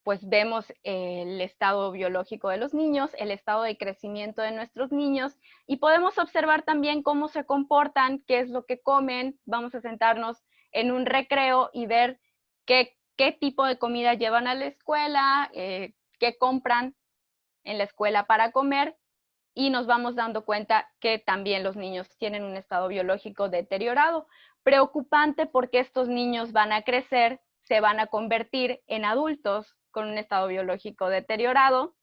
pues vemos el estado biológico de los niños, el estado de crecimiento de nuestros niños, y podemos observar también cómo se comportan, qué es lo que comen. Vamos a sentarnos en un recreo y ver qué tipo de comida llevan a la escuela, qué compran en la escuela para comer, y nos vamos dando cuenta que también los niños tienen un estado biológico deteriorado. Preocupante porque estos niños van a crecer, se van a convertir en adultos con un estado biológico deteriorado.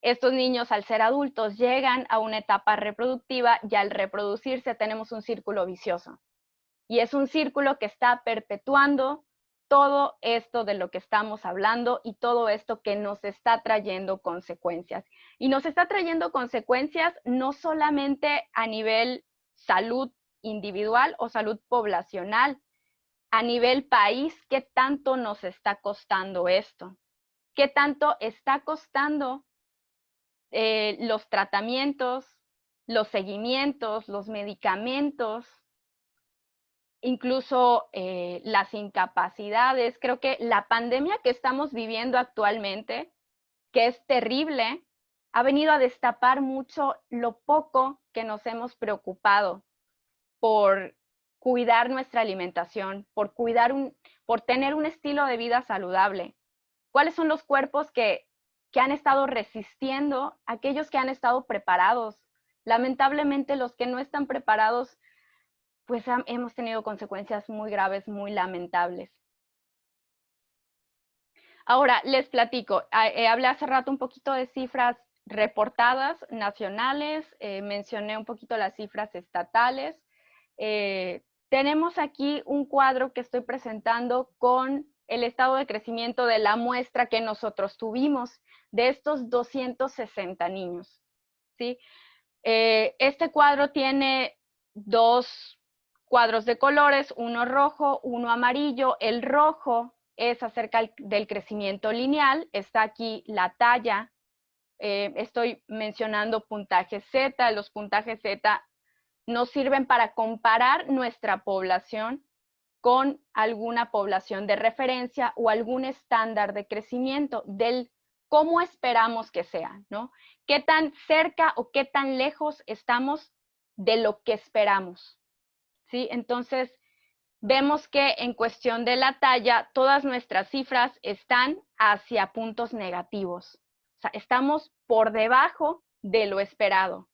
Estos niños, al ser adultos, llegan a una etapa reproductiva y al reproducirse tenemos un círculo vicioso. Y es un círculo que está perpetuando todo esto de lo que estamos hablando y todo esto que nos está trayendo consecuencias. Y nos está trayendo consecuencias no solamente a nivel salud individual o salud poblacional, a nivel país. ¿Qué tanto nos está costando esto? ¿Qué tanto está costando los tratamientos, los seguimientos, los medicamentos, incluso las incapacidades? Creo que la pandemia que estamos viviendo actualmente, que es terrible, ha venido a destapar mucho lo poco que nos hemos preocupado por cuidar nuestra alimentación, por tener un estilo de vida saludable. ¿Cuáles son los cuerpos que han estado resistiendo? Aquellos que han estado preparados. Lamentablemente, los que no están preparados, pues hemos tenido consecuencias muy graves, muy lamentables. Ahora, les platico. Hablé hace rato un poquito de cifras reportadas nacionales, mencioné un poquito las cifras estatales. Tenemos aquí un cuadro que estoy presentando con el estado de crecimiento de la muestra que nosotros tuvimos de estos 260 niños, ¿sí? Este cuadro tiene dos cuadros de colores, uno rojo, uno amarillo. El rojo es acerca del crecimiento lineal. Está aquí la talla. Estoy mencionando puntaje Z. Los puntajes Z nos sirven para comparar nuestra población con alguna población de referencia o algún estándar de crecimiento del cómo esperamos que sea, ¿no? ¿Qué tan cerca o qué tan lejos estamos de lo que esperamos? ¿Sí? Entonces, vemos que en cuestión de la talla, todas nuestras cifras están hacia puntos negativos. O sea, estamos por debajo de lo esperado.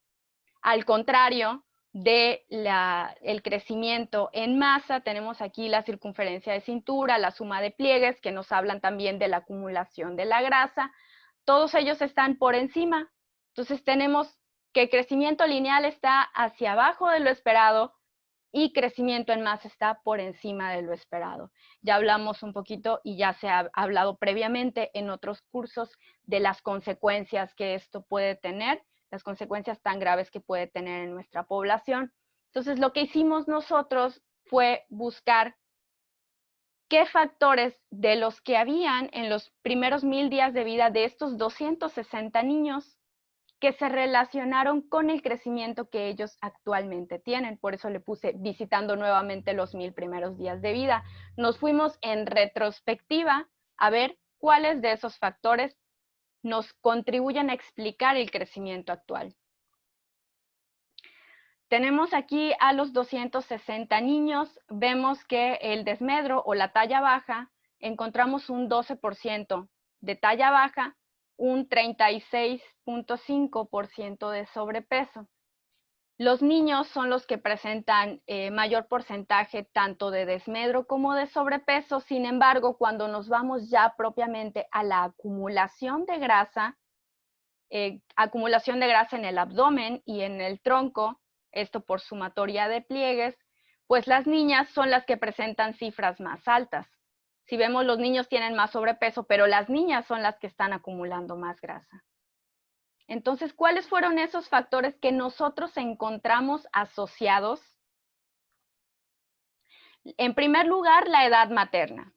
Al contrario del crecimiento en masa, tenemos aquí la circunferencia de cintura, la suma de pliegues, que nos hablan también de la acumulación de la grasa. Todos ellos están por encima. Entonces tenemos que el crecimiento lineal está hacia abajo de lo esperado y crecimiento en masa está por encima de lo esperado. Ya hablamos un poquito y ya se ha hablado previamente en otros cursos de las consecuencias que esto puede tener, las consecuencias tan graves que puede tener en nuestra población. Entonces, lo que hicimos nosotros fue buscar qué factores de los que habían en los primeros 1000 días de vida de estos 260 niños que se relacionaron con el crecimiento que ellos actualmente tienen. Por eso le puse visitando nuevamente los 1000 primeros días de vida. Nos fuimos en retrospectiva a ver cuáles de esos factores nos contribuyen a explicar el crecimiento actual. Tenemos aquí a los 260 niños, vemos que el desmedro o la talla baja, encontramos un 12% de talla baja, un 36.5% de sobrepeso. Los niños son los que presentan mayor porcentaje tanto de desmedro como de sobrepeso. Sin embargo, cuando nos vamos ya propiamente a la acumulación de grasa en el abdomen y en el tronco, esto por sumatoria de pliegues, pues las niñas son las que presentan cifras más altas. Si vemos, los niños tienen más sobrepeso, pero las niñas son las que están acumulando más grasa. Entonces, ¿cuáles fueron esos factores que nosotros encontramos asociados? En primer lugar, la edad materna.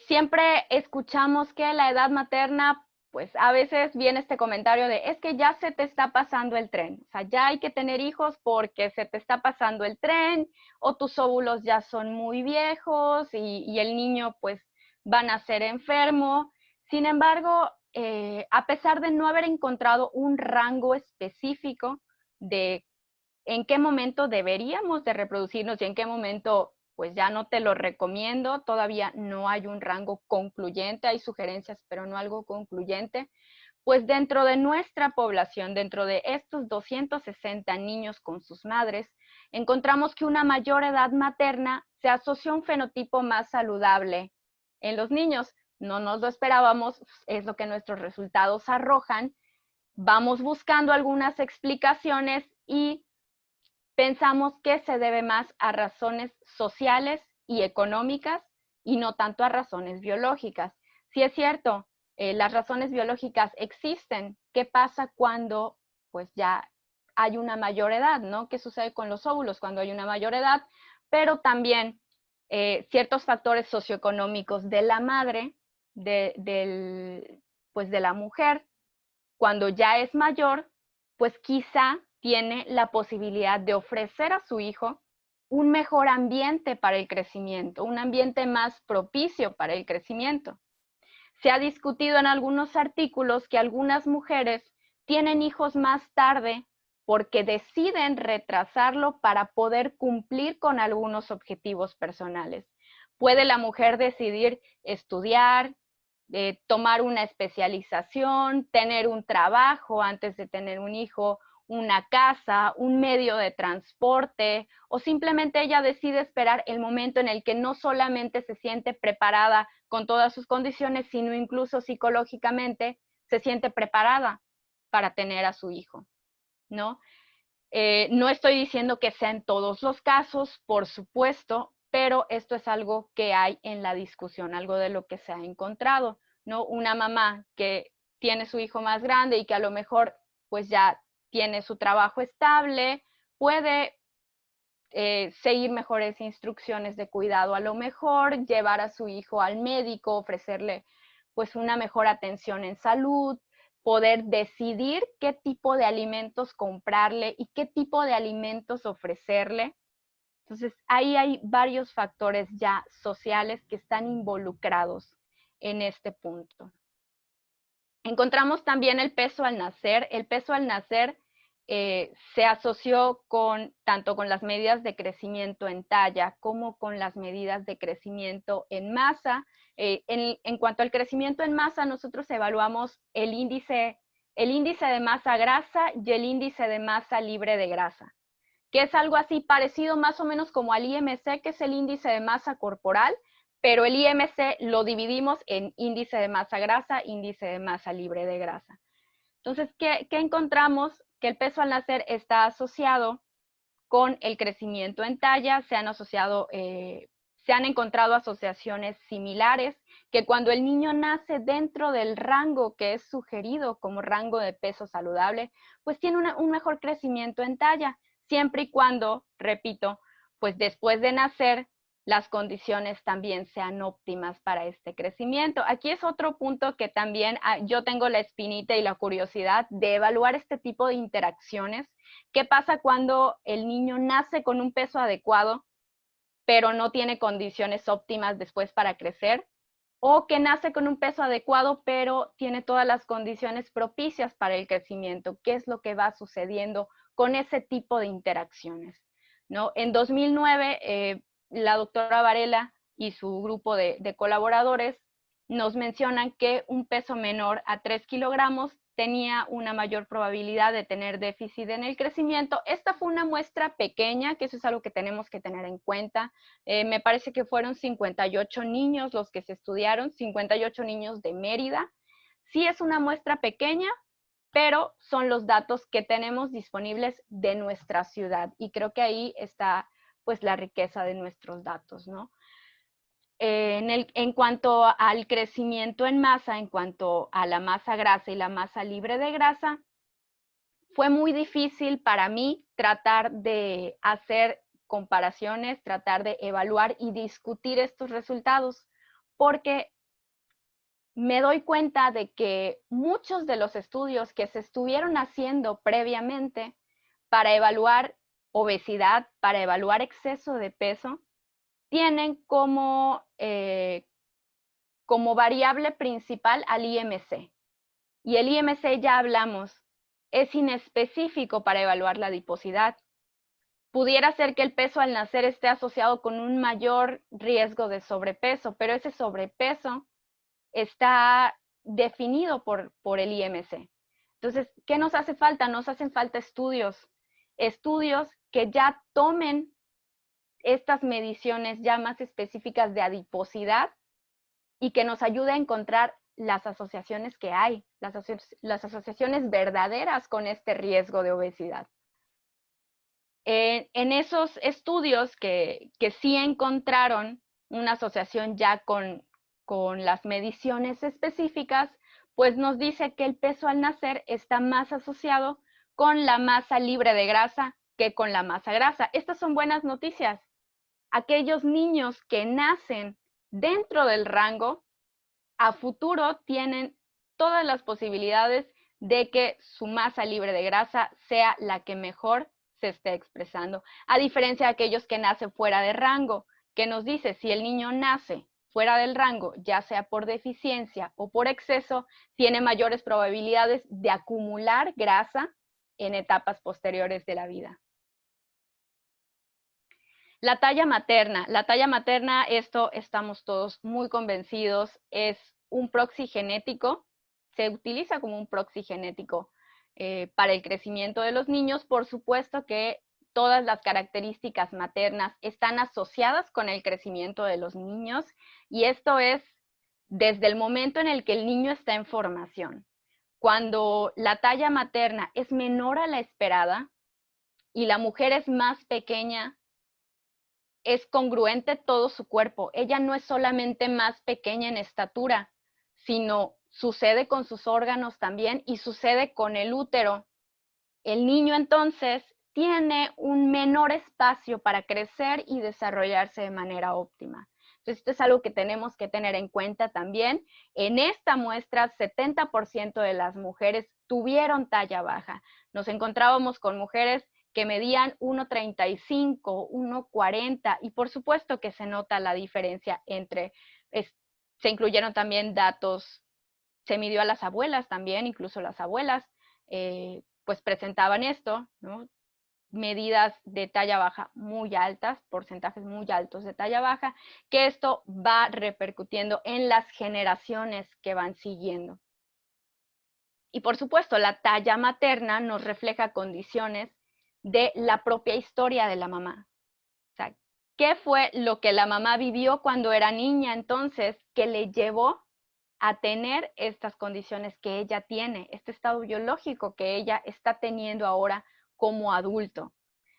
Siempre escuchamos que la edad materna, pues a veces viene este comentario de, es que ya se te está pasando el tren. O sea, ya hay que tener hijos porque se te está pasando el tren, o tus óvulos ya son muy viejos y el niño pues va a nacer enfermo. Sin embargo, a pesar de no haber encontrado un rango específico de en qué momento deberíamos de reproducirnos y en qué momento pues ya no te lo recomiendo, todavía no hay un rango concluyente, hay sugerencias, pero no algo concluyente, pues dentro de nuestra población, dentro de estos 260 niños con sus madres, encontramos que una mayor edad materna se asocia a un fenotipo más saludable en los niños. No nos lo esperábamos, es lo que nuestros resultados arrojan. Vamos buscando algunas explicaciones y pensamos que se debe más a razones sociales y económicas y no tanto a razones biológicas. Sí es cierto, las razones biológicas existen. ¿Qué pasa cuando pues ya hay una mayor edad, ¿no? ¿Qué sucede con los óvulos cuando hay una mayor edad? Pero también ciertos factores socioeconómicos de la madre, pues de la mujer, cuando ya es mayor, pues quizá tiene la posibilidad de ofrecer a su hijo un mejor ambiente para el crecimiento, un ambiente más propicio para el crecimiento. Se ha discutido en algunos artículos que algunas mujeres tienen hijos más tarde porque deciden retrasarlo para poder cumplir con algunos objetivos personales. Puede la mujer decidir estudiar, tomar una especialización, tener un trabajo antes de tener un hijo, una casa, un medio de transporte, o simplemente ella decide esperar el momento en el que no solamente se siente preparada con todas sus condiciones, sino incluso psicológicamente se siente preparada para tener a su hijo, ¿no? No estoy diciendo que sea en todos los casos, por supuesto, pero esto es algo que hay en la discusión, algo de lo que se ha encontrado, ¿no? Una mamá que tiene su hijo más grande y que a lo mejor pues ya tiene su trabajo estable, puede seguir mejores instrucciones de cuidado, a lo mejor llevar a su hijo al médico, ofrecerle pues una mejor atención en salud, poder decidir qué tipo de alimentos comprarle y qué tipo de alimentos ofrecerle. Entonces, ahí hay varios factores ya sociales que están involucrados en este punto. Encontramos también el peso al nacer. El peso al nacer se asoció tanto con las medidas de crecimiento en talla como con las medidas de crecimiento en masa. En cuanto al crecimiento en masa, nosotros evaluamos el índice de masa grasa y el índice de masa libre de grasa, que es algo así parecido más o menos como al IMC, que es el índice de masa corporal, pero el IMC lo dividimos en índice de masa grasa, índice de masa libre de grasa. Entonces, ¿qué encontramos? Que el peso al nacer está asociado con el crecimiento en talla, se han encontrado asociaciones similares, que cuando el niño nace dentro del rango que es sugerido como rango de peso saludable, pues tiene un mejor crecimiento en talla, siempre y cuando, repito, pues después de nacer, las condiciones también sean óptimas para este crecimiento. Aquí es otro punto que también yo tengo la espinita y la curiosidad de evaluar este tipo de interacciones. ¿Qué pasa cuando el niño nace con un peso adecuado, pero no tiene condiciones óptimas después para crecer? O que nace con un peso adecuado, pero tiene todas las condiciones propicias para el crecimiento. ¿Qué es lo que va sucediendo con ese tipo de interacciones? ¿No? En 2009, la doctora Varela y su grupo de colaboradores nos mencionan que un peso menor a 3 kilogramos tenía una mayor probabilidad de tener déficit en el crecimiento. Esta fue una muestra pequeña, que eso es algo que tenemos que tener en cuenta. Me parece que fueron 58 niños los que se estudiaron, 58 niños de Mérida. Sí es una muestra pequeña, pero son los datos que tenemos disponibles de nuestra ciudad. Y creo que ahí está pues la riqueza de nuestros datos, ¿no? En cuanto al crecimiento en masa, en cuanto a la masa grasa y la masa libre de grasa, fue muy difícil para mí tratar de hacer comparaciones, tratar de evaluar y discutir estos resultados, porque me doy cuenta de que muchos de los estudios que se estuvieron haciendo previamente para evaluar obesidad, para evaluar exceso de peso, tienen como variable principal al IMC. Y el IMC, ya hablamos, es inespecífico para evaluar la adiposidad. Pudiera ser que el peso al nacer esté asociado con un mayor riesgo de sobrepeso, pero ese sobrepeso está definido por el IMC. Entonces, ¿qué nos hace falta? Nos hacen falta estudios que ya tomen estas mediciones ya más específicas de adiposidad y que nos ayude a encontrar las asociaciones que hay, las asociaciones verdaderas con este riesgo de obesidad. En esos estudios que sí encontraron una asociación ya con las mediciones específicas, pues nos dice que el peso al nacer está más asociado con la masa libre de grasa que con la masa grasa. Estas son buenas noticias. Aquellos niños que nacen dentro del rango, a futuro tienen todas las posibilidades de que su masa libre de grasa sea la que mejor se esté expresando, a diferencia de aquellos que nacen fuera de rango, que nos dice si el niño nace fuera del rango, ya sea por deficiencia o por exceso, tiene mayores probabilidades de acumular grasa en etapas posteriores de la vida. La talla materna, esto estamos todos muy convencidos, es un proxy genético, se utiliza como un proxy genético para el crecimiento de los niños. Por supuesto que todas las características maternas están asociadas con el crecimiento de los niños, y esto es desde el momento en el que el niño está en formación. Cuando la talla materna es menor a la esperada y la mujer es más pequeña, es congruente todo su cuerpo. Ella no es solamente más pequeña en estatura, sino sucede con sus órganos también y sucede con el útero. El niño entonces tiene un menor espacio para crecer y desarrollarse de manera óptima. Entonces, esto es algo que tenemos que tener en cuenta también. En esta muestra, 70% de las mujeres tuvieron talla baja. Nos encontrábamos con mujeres que medían 1,35, 1,40 y por supuesto que se nota la diferencia entre, se incluyeron también datos, se midió a las abuelas también, incluso las abuelas pues presentaban esto, ¿no? Medidas de talla baja muy altas, porcentajes muy altos de talla baja, que esto va repercutiendo en las generaciones que van siguiendo. Y por supuesto, la talla materna nos refleja condiciones de la propia historia de la mamá. O sea, ¿qué fue lo que la mamá vivió cuando era niña entonces que le llevó a tener estas condiciones que ella tiene, este estado biológico que ella está teniendo ahora como adulto?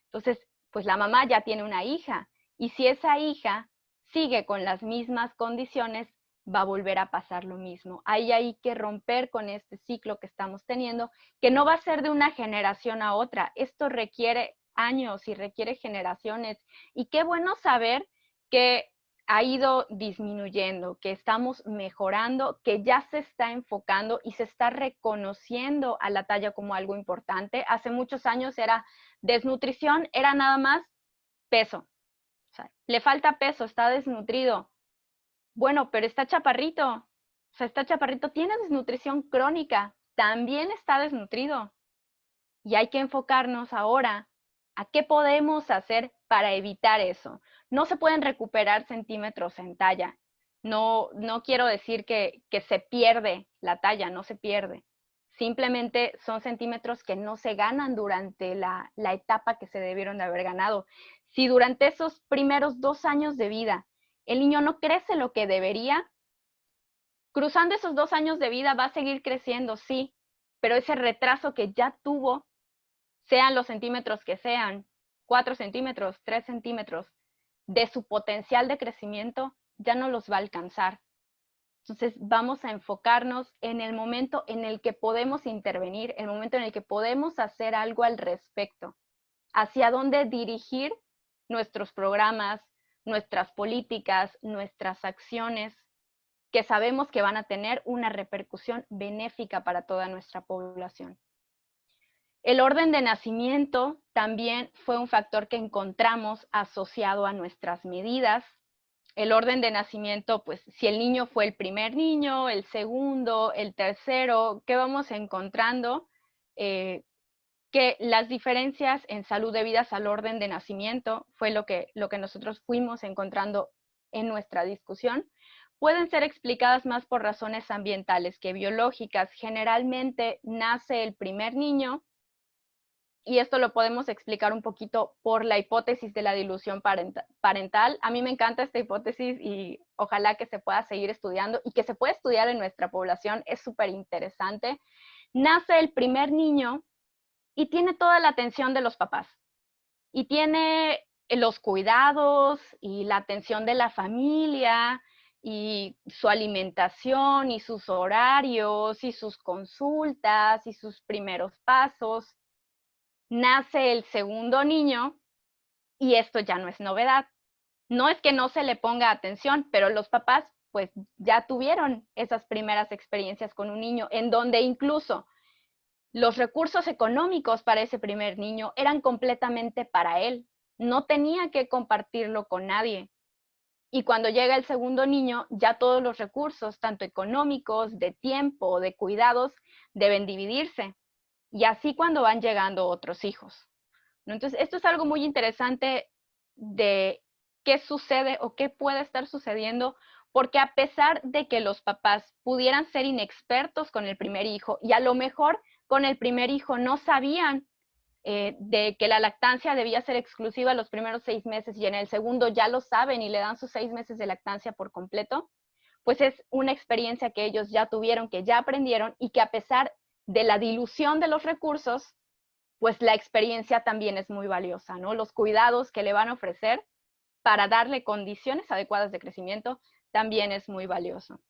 Entonces, pues la mamá ya tiene una hija y si esa hija sigue con las mismas condiciones, va a volver a pasar lo mismo. Hay que romper con este ciclo que estamos teniendo, que no va a ser de una generación a otra. Esto requiere años y requiere generaciones. Y qué bueno saber que ha ido disminuyendo, que estamos mejorando, que ya se está enfocando y se está reconociendo a la talla como algo importante. Hace muchos años era desnutrición, era nada más peso. O sea, le falta peso, está desnutrido. Bueno, pero está chaparrito. O sea, está chaparrito, tiene desnutrición crónica, también está desnutrido. Y hay que enfocarnos ahora a qué podemos hacer para evitar eso. No se pueden recuperar centímetros en talla. No quiero decir que se pierde la talla, no se pierde. Simplemente son centímetros que no se ganan durante la etapa que se debieron de haber ganado. Si durante esos primeros 2 años de vida el niño no crece lo que debería, cruzando esos 2 años de vida va a seguir creciendo, sí, pero ese retraso que ya tuvo, sean los centímetros que sean, 4 centímetros, 3 centímetros, de su potencial de crecimiento, ya no los va a alcanzar. Entonces vamos a enfocarnos en el momento en el que podemos intervenir, el momento en el que podemos hacer algo al respecto, hacia dónde dirigir nuestros programas, nuestras políticas, nuestras acciones, que sabemos que van a tener una repercusión benéfica para toda nuestra población. El orden de nacimiento también fue un factor que encontramos asociado a nuestras medidas. El orden de nacimiento, pues si el niño fue el primer niño, el segundo, el tercero, ¿qué vamos encontrando? Que las diferencias en salud debidas al orden de nacimiento fue lo que nosotros fuimos encontrando en nuestra discusión. Pueden ser explicadas más por razones ambientales que biológicas. Generalmente nace el primer niño, y esto lo podemos explicar un poquito por la hipótesis de la dilución parental. A mí me encanta esta hipótesis y ojalá que se pueda seguir estudiando y que se pueda estudiar en nuestra población. Es súper interesante. Nace el primer niño y tiene toda la atención de los papás. Y tiene los cuidados y la atención de la familia y su alimentación y sus horarios y sus consultas y sus primeros pasos. Nace el segundo niño y esto ya no es novedad. No es que no se le ponga atención, pero los papás pues ya tuvieron esas primeras experiencias con un niño en donde incluso los recursos económicos para ese primer niño eran completamente para él. No tenía que compartirlo con nadie. Y cuando llega el segundo niño, ya todos los recursos, tanto económicos, de tiempo, de cuidados, deben dividirse. Y así cuando van llegando otros hijos. Entonces, esto es algo muy interesante de qué sucede o qué puede estar sucediendo, porque a pesar de que los papás pudieran ser inexpertos con el primer hijo y a lo mejor con el primer hijo no sabían de que la lactancia debía ser exclusiva los primeros 6 meses y en el segundo ya lo saben y le dan sus 6 meses de lactancia por completo, pues es una experiencia que ellos ya tuvieron, que ya aprendieron y que a pesar de la dilución de los recursos, pues la experiencia también es muy valiosa, ¿no? Los cuidados que le van a ofrecer para darle condiciones adecuadas de crecimiento también es muy valioso.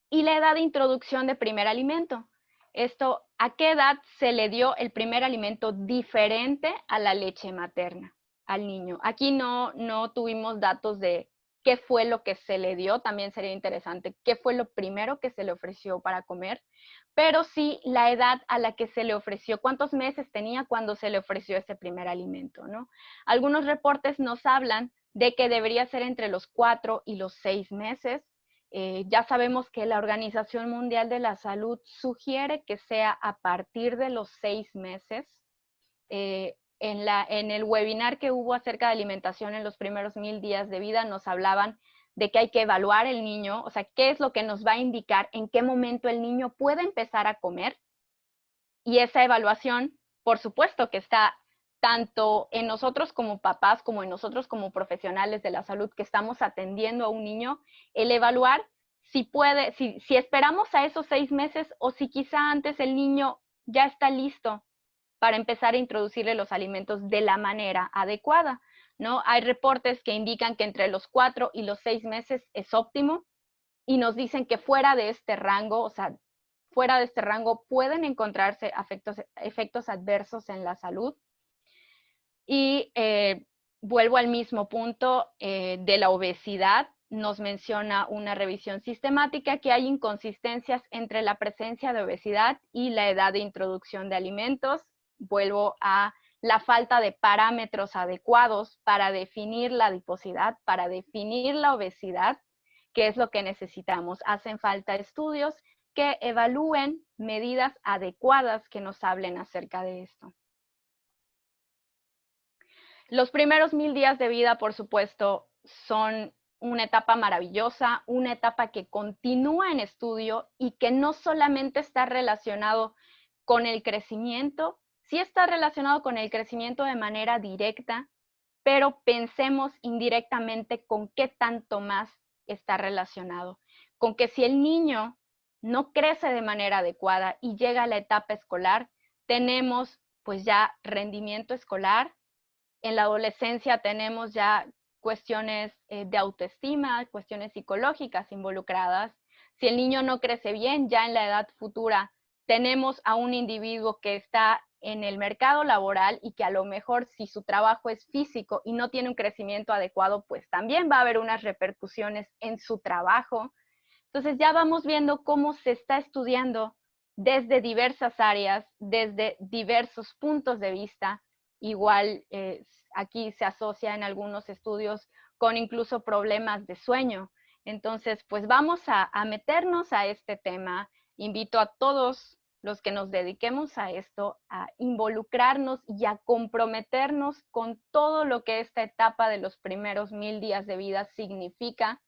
Y la edad de introducción de primer alimento. Esto ¿a qué edad se le dio el primer alimento diferente a la leche materna al niño? Aquí no tuvimos datos de qué fue lo que se le dio, también sería interesante, qué fue lo primero que se le ofreció para comer, pero sí la edad a la que se le ofreció, cuántos meses tenía cuando se le ofreció ese primer alimento, ¿no? Algunos reportes nos hablan de que debería ser entre los 4 y los 6 meses. Ya sabemos que la Organización Mundial de la Salud sugiere que sea a partir de los 6 meses. En el webinar que hubo acerca de alimentación en los primeros 1000 días de vida nos hablaban de que hay que evaluar el niño, o sea, qué es lo que nos va a indicar en qué momento el niño puede empezar a comer. Y esa evaluación, por supuesto que está tanto en nosotros como papás, como en nosotros como profesionales de la salud que estamos atendiendo a un niño, el evaluar si puede, si esperamos a esos 6 meses o si quizá antes el niño ya está listo para empezar a introducirle los alimentos de la manera adecuada, ¿no? Hay reportes que indican que entre los 4 y los 6 meses es óptimo y nos dicen que fuera de este rango, o sea, fuera de este rango pueden encontrarse efectos adversos en la salud. Y vuelvo al mismo punto de la obesidad. Nos menciona una revisión sistemática que hay inconsistencias entre la presencia de obesidad y la edad de introducción de alimentos. Vuelvo a la falta de parámetros adecuados para definir la adiposidad, para definir la obesidad, que es lo que necesitamos. Hacen falta estudios que evalúen medidas adecuadas que nos hablen acerca de esto. Los primeros 1000 días de vida, por supuesto, son una etapa maravillosa, una etapa que continúa en estudio y que no solamente está relacionado con el crecimiento, sí está relacionado con el crecimiento de manera directa, pero pensemos indirectamente con qué tanto más está relacionado. Con que si el niño no crece de manera adecuada y llega a la etapa escolar, tenemos pues ya rendimiento escolar. En la adolescencia tenemos ya cuestiones de autoestima, cuestiones psicológicas involucradas. Si el niño no crece bien, ya en la edad futura tenemos a un individuo que está en el mercado laboral y que a lo mejor si su trabajo es físico y no tiene un crecimiento adecuado, pues también va a haber unas repercusiones en su trabajo. Entonces ya vamos viendo cómo se está estudiando desde diversas áreas, desde diversos puntos de vista. Igual aquí se asocia en algunos estudios con incluso problemas de sueño. Entonces, pues vamos a meternos a este tema. Invito a todos los que nos dediquemos a esto, a involucrarnos y a comprometernos con todo lo que esta etapa de los primeros 1000 días de vida significa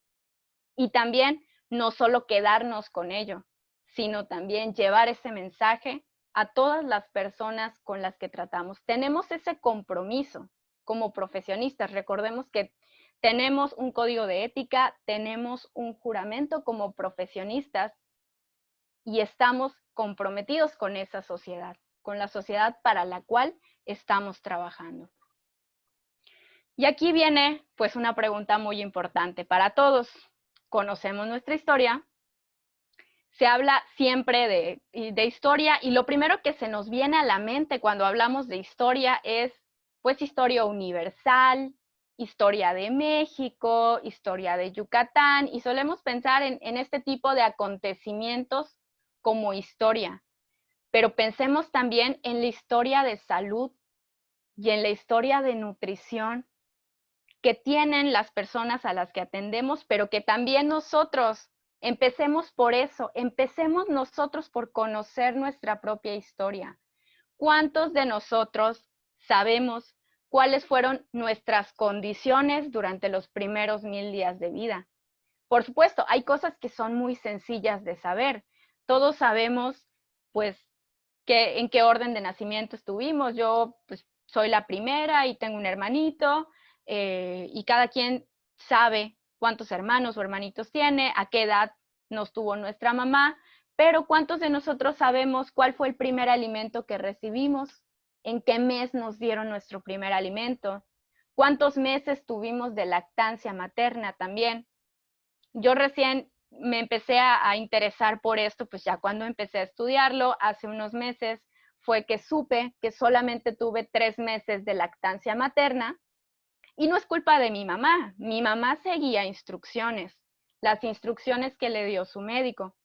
y también no solo quedarnos con ello, sino también llevar ese mensaje a todas las personas con las que tratamos. Tenemos ese compromiso como profesionistas. Recordemos que tenemos un código de ética, tenemos un juramento como profesionistas y estamos comprometidos con esa sociedad, con la sociedad para la cual estamos trabajando. Y aquí viene pues una pregunta muy importante para todos. Conocemos nuestra historia, se habla siempre de historia y lo primero que se nos viene a la mente cuando hablamos de historia es pues historia universal, historia de México, historia de Yucatán y solemos pensar en este tipo de acontecimientos como historia, pero pensemos también en la historia de salud y en la historia de nutrición que tienen las personas a las que atendemos, pero que también nosotros empecemos por eso, empecemos nosotros por conocer nuestra propia historia. ¿Cuántos de nosotros sabemos cuáles fueron nuestras condiciones durante los primeros 1000 días de vida? Por supuesto, hay cosas que son muy sencillas de saber. Todos sabemos, pues, en qué orden de nacimiento estuvimos. Yo, pues, soy la primera y tengo un hermanito, y cada quien sabe cuántos hermanos o hermanitos tiene, a qué edad nos tuvo nuestra mamá, pero ¿cuántos de nosotros sabemos cuál fue el primer alimento que recibimos? ¿En qué mes nos dieron nuestro primer alimento? ¿Cuántos meses tuvimos de lactancia materna también? Yo recién me empecé a interesar por esto, pues ya cuando empecé a estudiarlo, hace unos meses, fue que supe que solamente tuve 3 meses de lactancia materna y no es culpa de mi mamá seguía instrucciones, las instrucciones que le dio su médico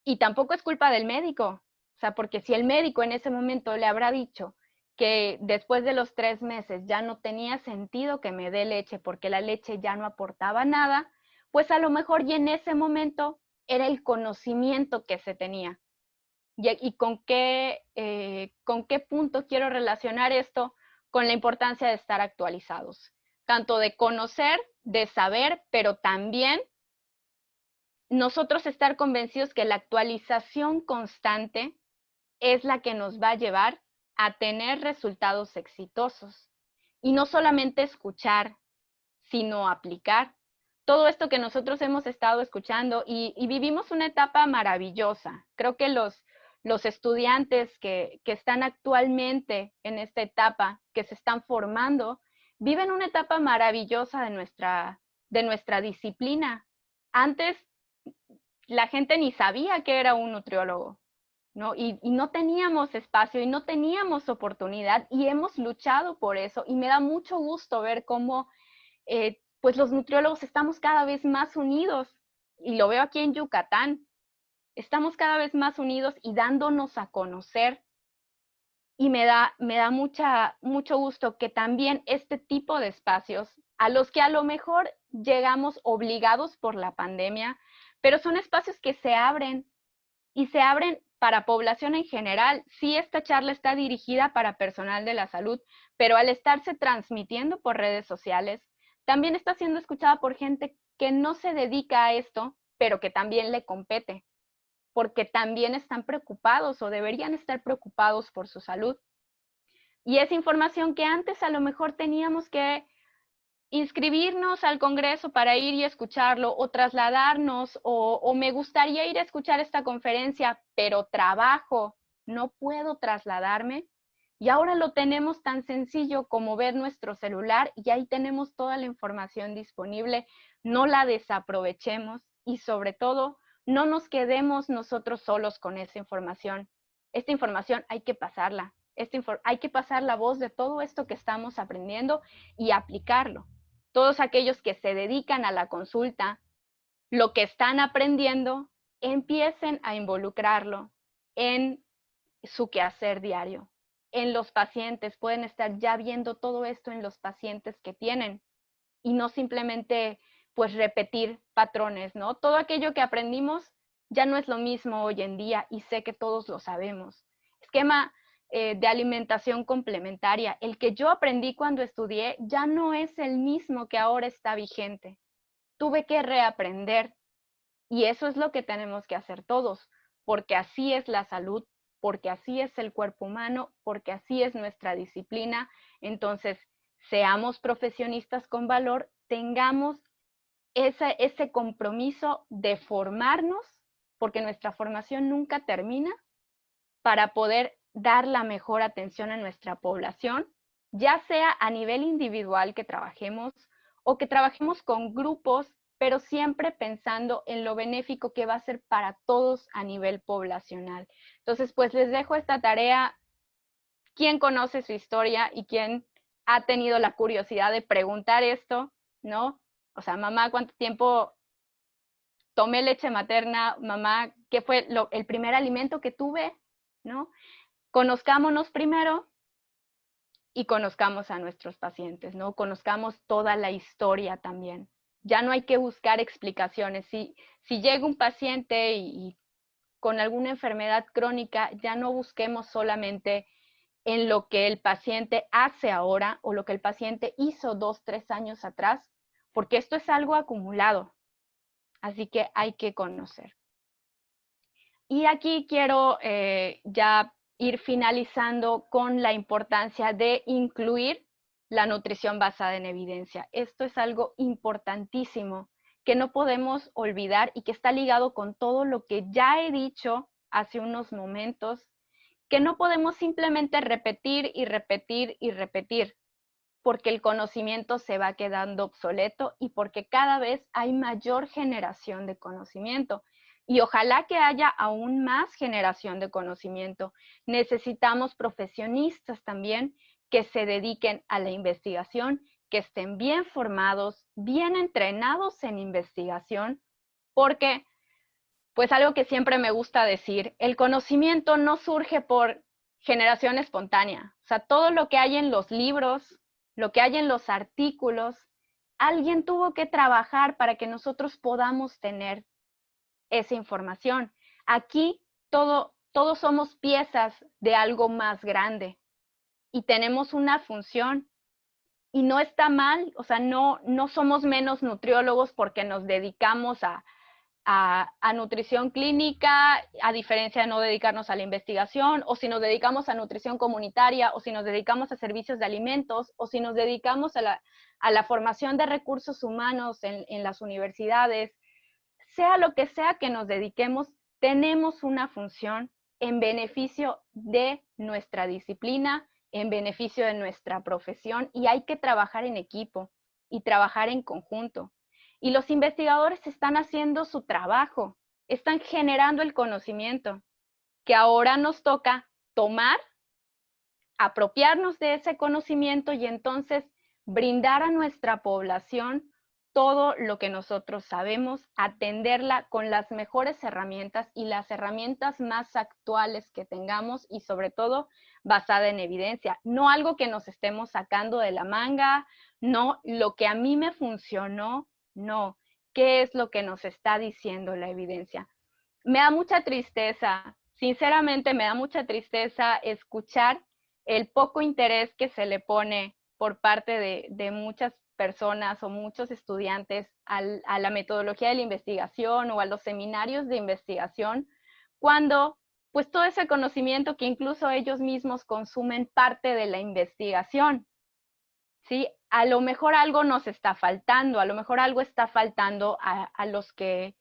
y tampoco es culpa del médico, o sea, porque si el médico en ese momento le habrá dicho que después de los 3 meses ya no tenía sentido que me dé leche porque la leche ya no aportaba nada, pues a lo mejor y en ese momento era el conocimiento que se tenía. ¿Y con qué punto quiero relacionar esto? Con la importancia de estar actualizados, tanto de conocer, de saber, pero también nosotros estar convencidos que la actualización constante es la que nos va a llevar a tener resultados exitosos. Y no solamente escuchar, sino aplicar. Todo esto que nosotros hemos estado escuchando y vivimos una etapa maravillosa. Creo que los estudiantes que están actualmente en esta etapa, que se están formando, viven una etapa maravillosa de nuestra disciplina. Antes la gente ni sabía que era un nutriólogo, ¿no? Y no teníamos espacio y no teníamos oportunidad y hemos luchado por eso y me da mucho gusto ver cómo pues los nutriólogos estamos cada vez más unidos y lo veo aquí en Yucatán, estamos cada vez más unidos y dándonos a conocer y me da mucho gusto que también este tipo de espacios a los que a lo mejor llegamos obligados por la pandemia, pero son espacios que se abren y se abren para población en general. Sí, esta charla está dirigida para personal de la salud, pero al estarse transmitiendo por redes sociales, también está siendo escuchada por gente que no se dedica a esto, pero que también le compete, porque también están preocupados o deberían estar preocupados por su salud. Y es información que antes a lo mejor teníamos que inscribirnos al Congreso para ir y escucharlo o trasladarnos o me gustaría ir a escuchar esta conferencia, pero trabajo, no puedo trasladarme. Y ahora lo tenemos tan sencillo como ver nuestro celular y ahí tenemos toda la información disponible. No la desaprovechemos y sobre todo no nos quedemos nosotros solos con esa información. Esta información hay que pasarla. Hay que pasar la voz de todo esto que estamos aprendiendo y aplicarlo. Todos aquellos que se dedican a la consulta, lo que están aprendiendo, empiecen a involucrarlo en su quehacer diario. En los pacientes, pueden estar ya viendo todo esto en los pacientes que tienen y no simplemente pues repetir patrones, ¿no? Todo aquello que aprendimos ya no es lo mismo hoy en día y sé que todos lo sabemos. Esquema de alimentación complementaria, el que yo aprendí cuando estudié ya no es el mismo que ahora está vigente. Tuve que reaprender y eso es lo que tenemos que hacer todos, porque así es la salud, porque así es el cuerpo humano, porque así es nuestra disciplina. Entonces, seamos profesionistas con valor, tengamos ese compromiso de formarnos, porque nuestra formación nunca termina, para poder dar la mejor atención a nuestra población, ya sea a nivel individual que trabajemos o que trabajemos con grupos, pero siempre pensando en lo benéfico que va a ser para todos a nivel poblacional. Entonces, pues les dejo esta tarea. ¿Quién conoce su historia y quién ha tenido la curiosidad de preguntar esto, ¿no? O sea, mamá, ¿cuánto tiempo tomé leche materna? Mamá, ¿qué fue el primer alimento que tuve? ¿No? Conozcámonos primero y conozcamos a nuestros pacientes, ¿no? Conozcamos toda la historia también. Ya no hay que buscar explicaciones. Si llega un paciente y con alguna enfermedad crónica, ya no busquemos solamente en lo que el paciente hace ahora o lo que el paciente hizo 2, 3 años atrás, porque esto es algo acumulado. Así que hay que conocer. Y aquí quiero ya ir finalizando con la importancia de incluir la nutrición basada en evidencia. Esto es algo importantísimo que no podemos olvidar y que está ligado con todo lo que ya he dicho hace unos momentos, que no podemos simplemente repetir y repetir y repetir. porque el conocimiento se va quedando obsoleto y porque cada vez hay mayor generación de conocimiento. Y ojalá que haya aún más generación de conocimiento. Necesitamos profesionistas también que se dediquen a la investigación, que estén bien formados, bien entrenados en investigación, porque, pues algo que siempre me gusta decir, el conocimiento no surge por generación espontánea. O sea, todo lo que hay en los libros, lo que hay en los artículos, alguien tuvo que trabajar para que nosotros podamos tener esa información. Aquí todos somos piezas de algo más grande y tenemos una función y no está mal, o sea, no somos menos nutriólogos porque nos dedicamos a nutrición clínica, a diferencia de no dedicarnos a la investigación, o si nos dedicamos a nutrición comunitaria, o si nos dedicamos a servicios de alimentos, o si nos dedicamos a la formación de recursos humanos en las universidades, sea lo que sea que nos dediquemos, tenemos una función en beneficio de nuestra disciplina, en beneficio de nuestra profesión, y hay que trabajar en equipo y trabajar en conjunto. Y los investigadores están haciendo su trabajo, están generando el conocimiento que ahora nos toca tomar, apropiarnos de ese conocimiento y entonces brindar a nuestra población todo lo que nosotros sabemos, atenderla con las mejores herramientas y las herramientas más actuales que tengamos y sobre todo basada en evidencia, no algo que nos estemos sacando de la manga, no lo que a mí me funcionó, no, ¿qué es lo que nos está diciendo la evidencia? Me da mucha tristeza, sinceramente me da mucha tristeza escuchar el poco interés que se le pone por parte de muchas personas o muchos estudiantes a la metodología de la investigación o a los seminarios de investigación, cuando pues todo ese conocimiento que incluso ellos mismos consumen parte de la investigación, ¿sí? A lo mejor algo nos está faltando, a lo mejor algo está faltando a los que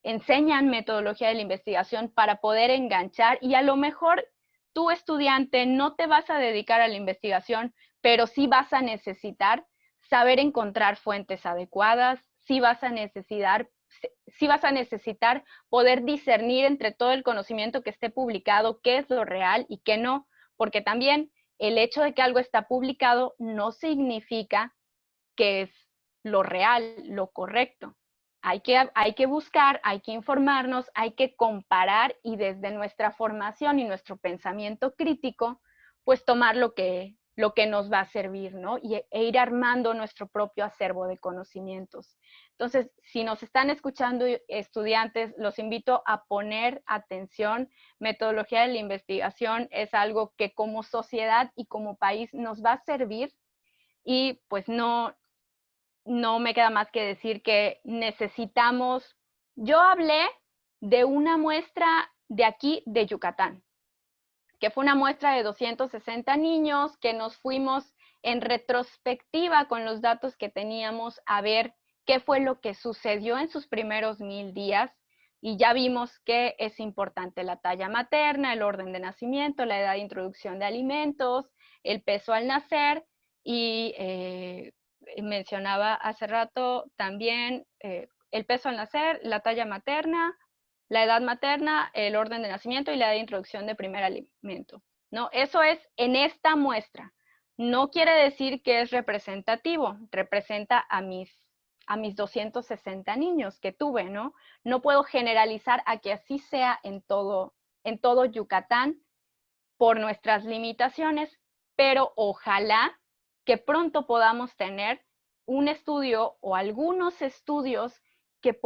enseñan metodología de la investigación para poder enganchar y a lo mejor tú estudiante no te vas a dedicar a la investigación, pero sí vas a necesitar saber encontrar fuentes adecuadas, sí vas a necesitar poder discernir entre todo el conocimiento que esté publicado, qué es lo real y qué no, porque también el hecho de que algo está publicado no significa que es lo real, lo correcto. Hay que buscar, hay que informarnos, hay que comparar y desde nuestra formación y nuestro pensamiento crítico, pues tomar lo que nos va a servir, ¿no? E ir armando nuestro propio acervo de conocimientos. Entonces, si nos están escuchando estudiantes, los invito a poner atención. Metodología de la investigación es algo que como sociedad y como país nos va a servir y pues no me queda más que decir que necesitamos, yo hablé de una muestra de aquí, de Yucatán, que fue una muestra de 260 niños que nos fuimos en retrospectiva con los datos que teníamos a ver qué fue lo que sucedió en sus primeros 1000 días y ya vimos que es importante la talla materna, el orden de nacimiento, la edad de introducción de alimentos, el peso al nacer y mencionaba hace rato también el peso al nacer, la talla materna, la edad materna, el orden de nacimiento y la edad de introducción de primer alimento, ¿no? Eso es en esta muestra. No quiere decir que es representativo, representa a mis 260 niños que tuve, ¿no? No puedo generalizar a que así sea en todo Yucatán por nuestras limitaciones, pero ojalá que pronto podamos tener un estudio o algunos estudios que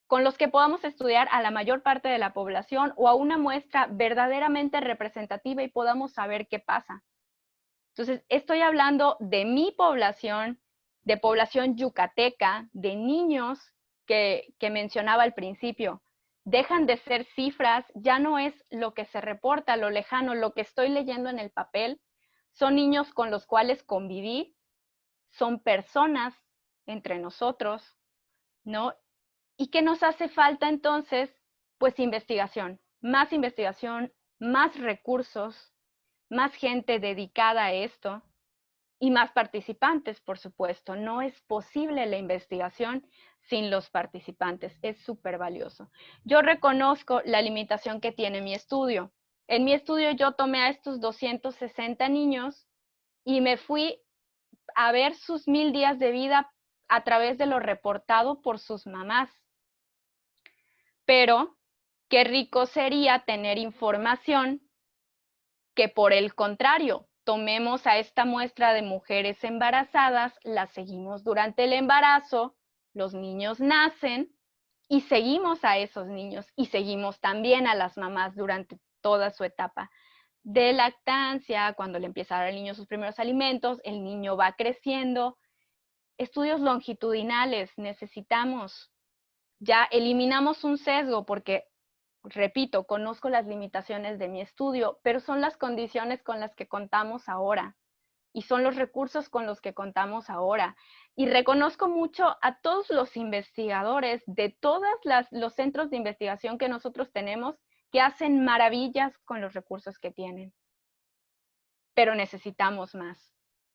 con los que podamos estudiar a la mayor parte de la población o a una muestra verdaderamente representativa y podamos saber qué pasa. Entonces, estoy hablando de mi población, de población yucateca, de niños que mencionaba al principio. Dejan de ser cifras, ya no es lo que se reporta, lo lejano, lo que estoy leyendo en el papel. Son niños con los cuales conviví, son personas entre nosotros, ¿no? ¿Y qué nos hace falta entonces? Pues investigación, más recursos, más gente dedicada a esto, Y más participantes, por supuesto. No es posible la investigación sin los participantes. Es súper valioso. Yo reconozco la limitación que tiene mi estudio. En mi estudio yo tomé a estos 260 niños y me fui a ver sus 1000 días de vida a través de lo reportado por sus mamás. Pero qué rico sería tener información que, por el contrario, tomemos a esta muestra de mujeres embarazadas, las seguimos durante el embarazo, los niños nacen y seguimos a esos niños y seguimos también a las mamás durante toda su etapa de lactancia, cuando le empieza a dar al niño sus primeros alimentos, el niño va creciendo. Estudios longitudinales necesitamos. Ya eliminamos un sesgo porque, repito, conozco las limitaciones de mi estudio, pero son las condiciones con las que contamos ahora y son los recursos con los que contamos ahora. Y reconozco mucho a todos los investigadores de todos los centros de investigación que nosotros tenemos que hacen maravillas con los recursos que tienen. Pero necesitamos más.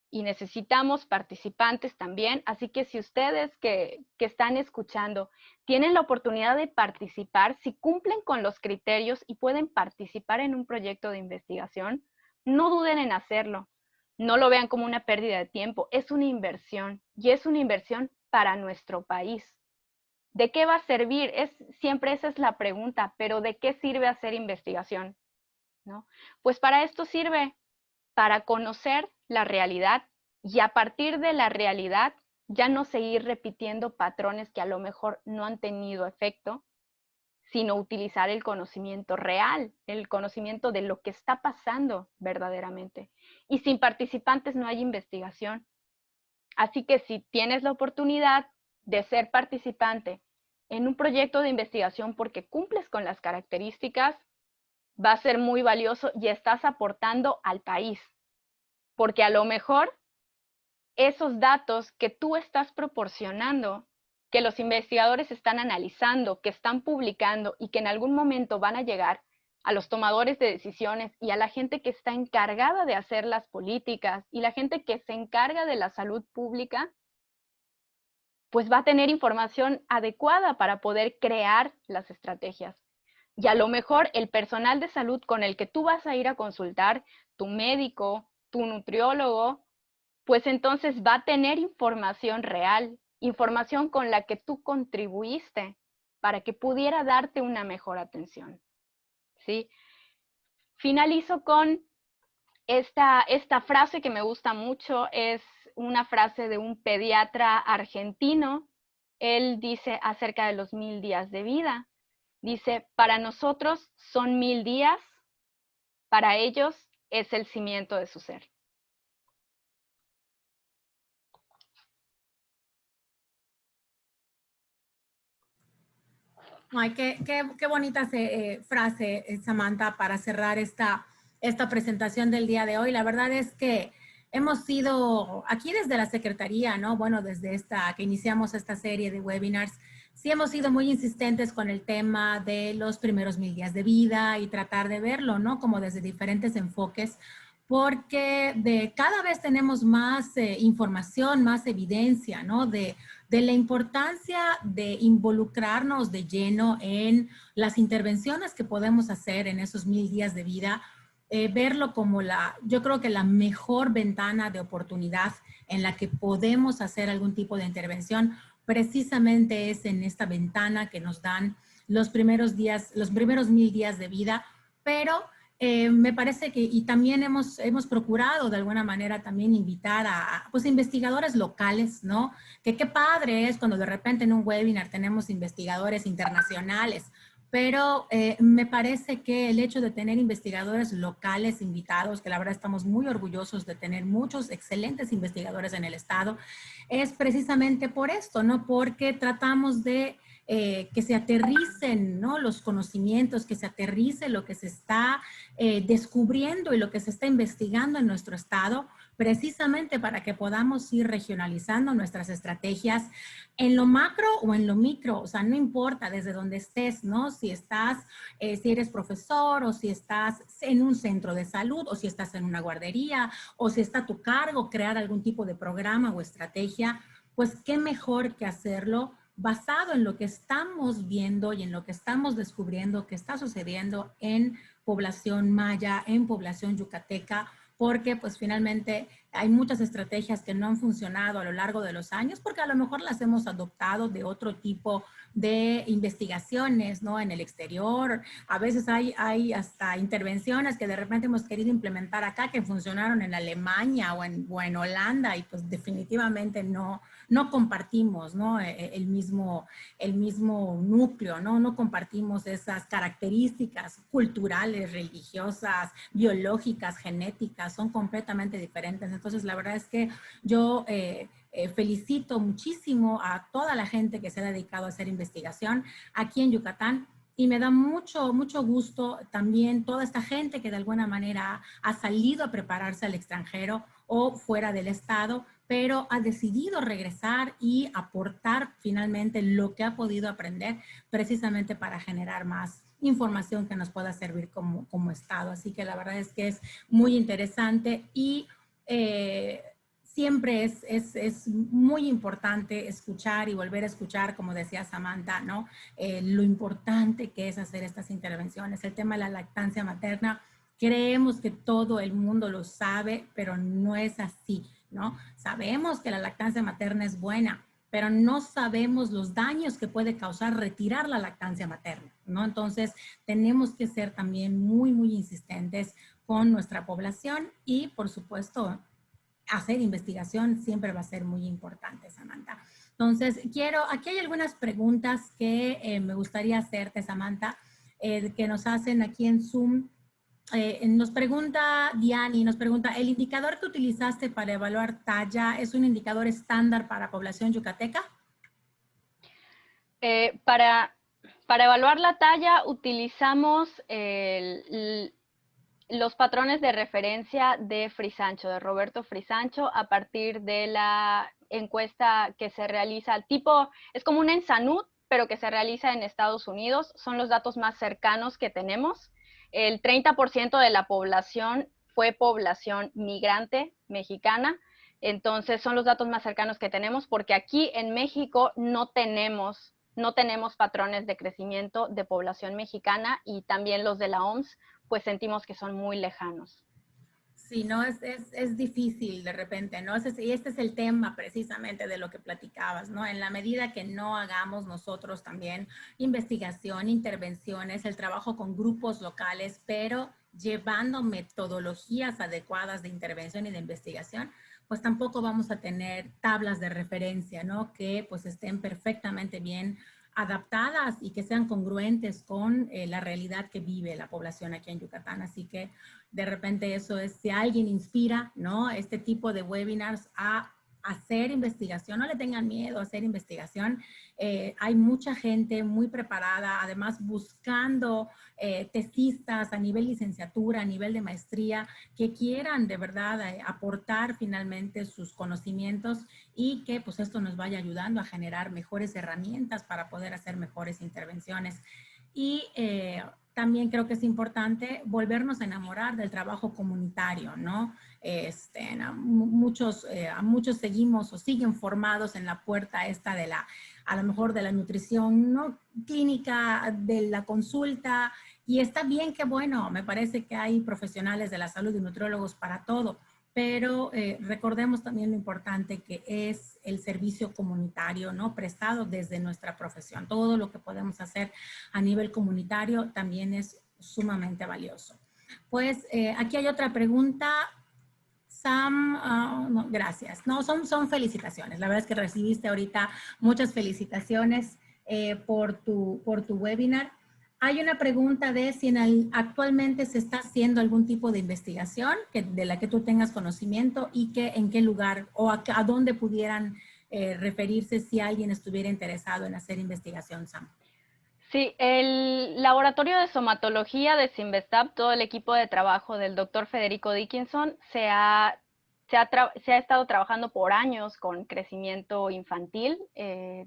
Y necesitamos participantes también, así que si ustedes que están escuchando tienen la oportunidad de participar, si cumplen con los criterios y pueden participar en un proyecto de investigación, no duden en hacerlo. No lo vean como una pérdida de tiempo, es una inversión y es una inversión para nuestro país. ¿De qué va a servir? Siempre esa es la pregunta, pero ¿de qué sirve hacer investigación? ¿No? Pues para esto sirve, para conocer la realidad y a partir de la realidad ya no seguir repitiendo patrones que a lo mejor no han tenido efecto, sino utilizar el conocimiento real, el conocimiento de lo que está pasando verdaderamente. Y sin participantes no hay investigación. Así que si tienes la oportunidad de ser participante en un proyecto de investigación porque cumples con las características, va a ser muy valioso y estás aportando al país. Porque a lo mejor esos datos que tú estás proporcionando, que los investigadores están analizando, que están publicando y que en algún momento van a llegar a los tomadores de decisiones y a la gente que está encargada de hacer las políticas y la gente que se encarga de la salud pública, pues va a tener información adecuada para poder crear las estrategias. Y a lo mejor el personal de salud con el que tú vas a ir a consultar, tu médico, tu nutriólogo, pues entonces va a tener información real, información con la que tú contribuiste para que pudiera darte una mejor atención. ¿Sí? Finalizo con esta frase que me gusta mucho, es una frase de un pediatra argentino. Él dice acerca de los 1000 días de vida. Dice, para nosotros son 1000 días, para ellos es el cimiento de su ser. Ay, qué bonita frase, Samantha, para cerrar esta presentación del día de hoy. La verdad es que hemos sido aquí desde la Secretaría, ¿no? Bueno, desde que iniciamos esta serie de webinars, sí hemos sido muy insistentes con el tema de los primeros 1000 días de vida y tratar de verlo, ¿no? Como desde diferentes enfoques, porque cada vez tenemos más información, más evidencia, ¿no? De la importancia de involucrarnos de lleno en las intervenciones que podemos hacer en esos 1000 días de vida, verlo como yo creo que la mejor ventana de oportunidad en la que podemos hacer algún tipo de intervención, precisamente es en esta ventana que nos dan los primeros 1000 días de vida, pero me parece que, y también hemos procurado de alguna manera también invitar a pues, investigadores locales, ¿no? Que qué padre es cuando de repente en un webinar tenemos investigadores internacionales, pero me parece que el hecho de tener investigadores locales invitados, que la verdad estamos muy orgullosos de tener muchos excelentes investigadores en el estado, es precisamente por esto, ¿no? Porque tratamos de que se aterricen, ¿no? Los conocimientos, que se aterrice lo que se está descubriendo y lo que se está investigando en nuestro estado precisamente para que podamos ir regionalizando nuestras estrategias en lo macro o en lo micro, o sea, no importa desde donde estés, ¿no? Si estás, si eres profesor o si estás en un centro de salud o si estás en una guardería o si está a tu cargo crear algún tipo de programa o estrategia, pues qué mejor que hacerlo basado en lo que estamos viendo y en lo que estamos descubriendo que está sucediendo en población maya, en población yucateca, porque pues finalmente hay muchas estrategias que no han funcionado a lo largo de los años, porque a lo mejor las hemos adoptado de otro tipo de investigaciones, ¿no? En el exterior. A veces hay hasta intervenciones que de repente hemos querido implementar acá que funcionaron en Alemania o en Holanda y pues definitivamente no compartimos, ¿no? El mismo núcleo, ¿no? No compartimos esas características culturales, religiosas, biológicas, genéticas, son completamente diferentes. Entonces, la verdad es que yo felicito muchísimo a toda la gente que se ha dedicado a hacer investigación aquí en Yucatán. Y me da mucho gusto también toda esta gente que de alguna manera ha salido a prepararse al extranjero o fuera del estado, pero ha decidido regresar y aportar finalmente lo que ha podido aprender precisamente para generar más información que nos pueda servir como estado. Así que la verdad es que es muy interesante y siempre es muy importante escuchar y volver a escuchar, como decía Samantha, ¿no? Lo importante que es hacer estas intervenciones. El tema de la lactancia materna, creemos que todo el mundo lo sabe, pero no es así, ¿no? Sabemos que la lactancia materna es buena, pero no sabemos los daños que puede causar retirar la lactancia materna, ¿no? Entonces, tenemos que ser también muy insistentes con nuestra población y, por supuesto, hacer investigación siempre va a ser muy importante, Samantha. Entonces, aquí hay algunas preguntas que me gustaría hacerte, Samantha, que nos hacen aquí en Zoom. Nos pregunta Diani, nos pregunta, ¿el indicador que utilizaste para evaluar talla es un indicador estándar para población yucateca? Para evaluar la talla utilizamos los patrones de referencia de Frisancho, de Roberto Frisancho, a partir de la encuesta que se realiza, es como un ENSANUD, pero que se realiza en Estados Unidos. Son los datos más cercanos que tenemos. El 30% de la población fue población migrante mexicana. Entonces son los datos más cercanos que tenemos, porque aquí en México no tenemos patrones de crecimiento de población mexicana, y también los de la OMS pues sentimos que son muy lejanos. Sí, no, es difícil de repente, ¿no? Y este es el tema precisamente de lo que platicabas, ¿no? En la medida que no hagamos nosotros también investigación, intervenciones, el trabajo con grupos locales, pero llevando metodologías adecuadas de intervención y de investigación, pues tampoco vamos a tener tablas de referencia, ¿no? Que pues estén perfectamente bien adaptadas y que sean congruentes con la realidad que vive la población aquí en Yucatán. Así que de repente eso es, si alguien inspira, ¿no? Este tipo de webinars a hacer investigación, no le tengan miedo a hacer investigación. Hay mucha gente muy preparada, además buscando tesistas a nivel licenciatura, a nivel de maestría, que quieran de verdad aportar finalmente sus conocimientos y que pues esto nos vaya ayudando a generar mejores herramientas para poder hacer mejores intervenciones. Y también creo que es importante volvernos a enamorar del trabajo comunitario, ¿no? A muchos seguimos o siguen formados en la puerta esta de a lo mejor de la nutrición, ¿no? Clínica, de la consulta, y está bien que bueno, me parece que hay profesionales de la salud y nutriólogos para todo, pero recordemos también lo importante que es el servicio comunitario, ¿no? Prestado desde nuestra profesión. Todo lo que podemos hacer a nivel comunitario también es sumamente valioso. Pues aquí hay otra pregunta. Sam, no, gracias. No, son felicitaciones. La verdad es que recibiste ahorita muchas felicitaciones por tu webinar. Hay una pregunta de si actualmente se está haciendo algún tipo de investigación de la que tú tengas conocimiento y que en qué lugar o a dónde pudieran referirse si alguien estuviera interesado en hacer investigación, Sam. Sí, el laboratorio de somatología de Simvestab, todo el equipo de trabajo del doctor Federico Dickinson, se ha Se ha estado trabajando por años con crecimiento infantil.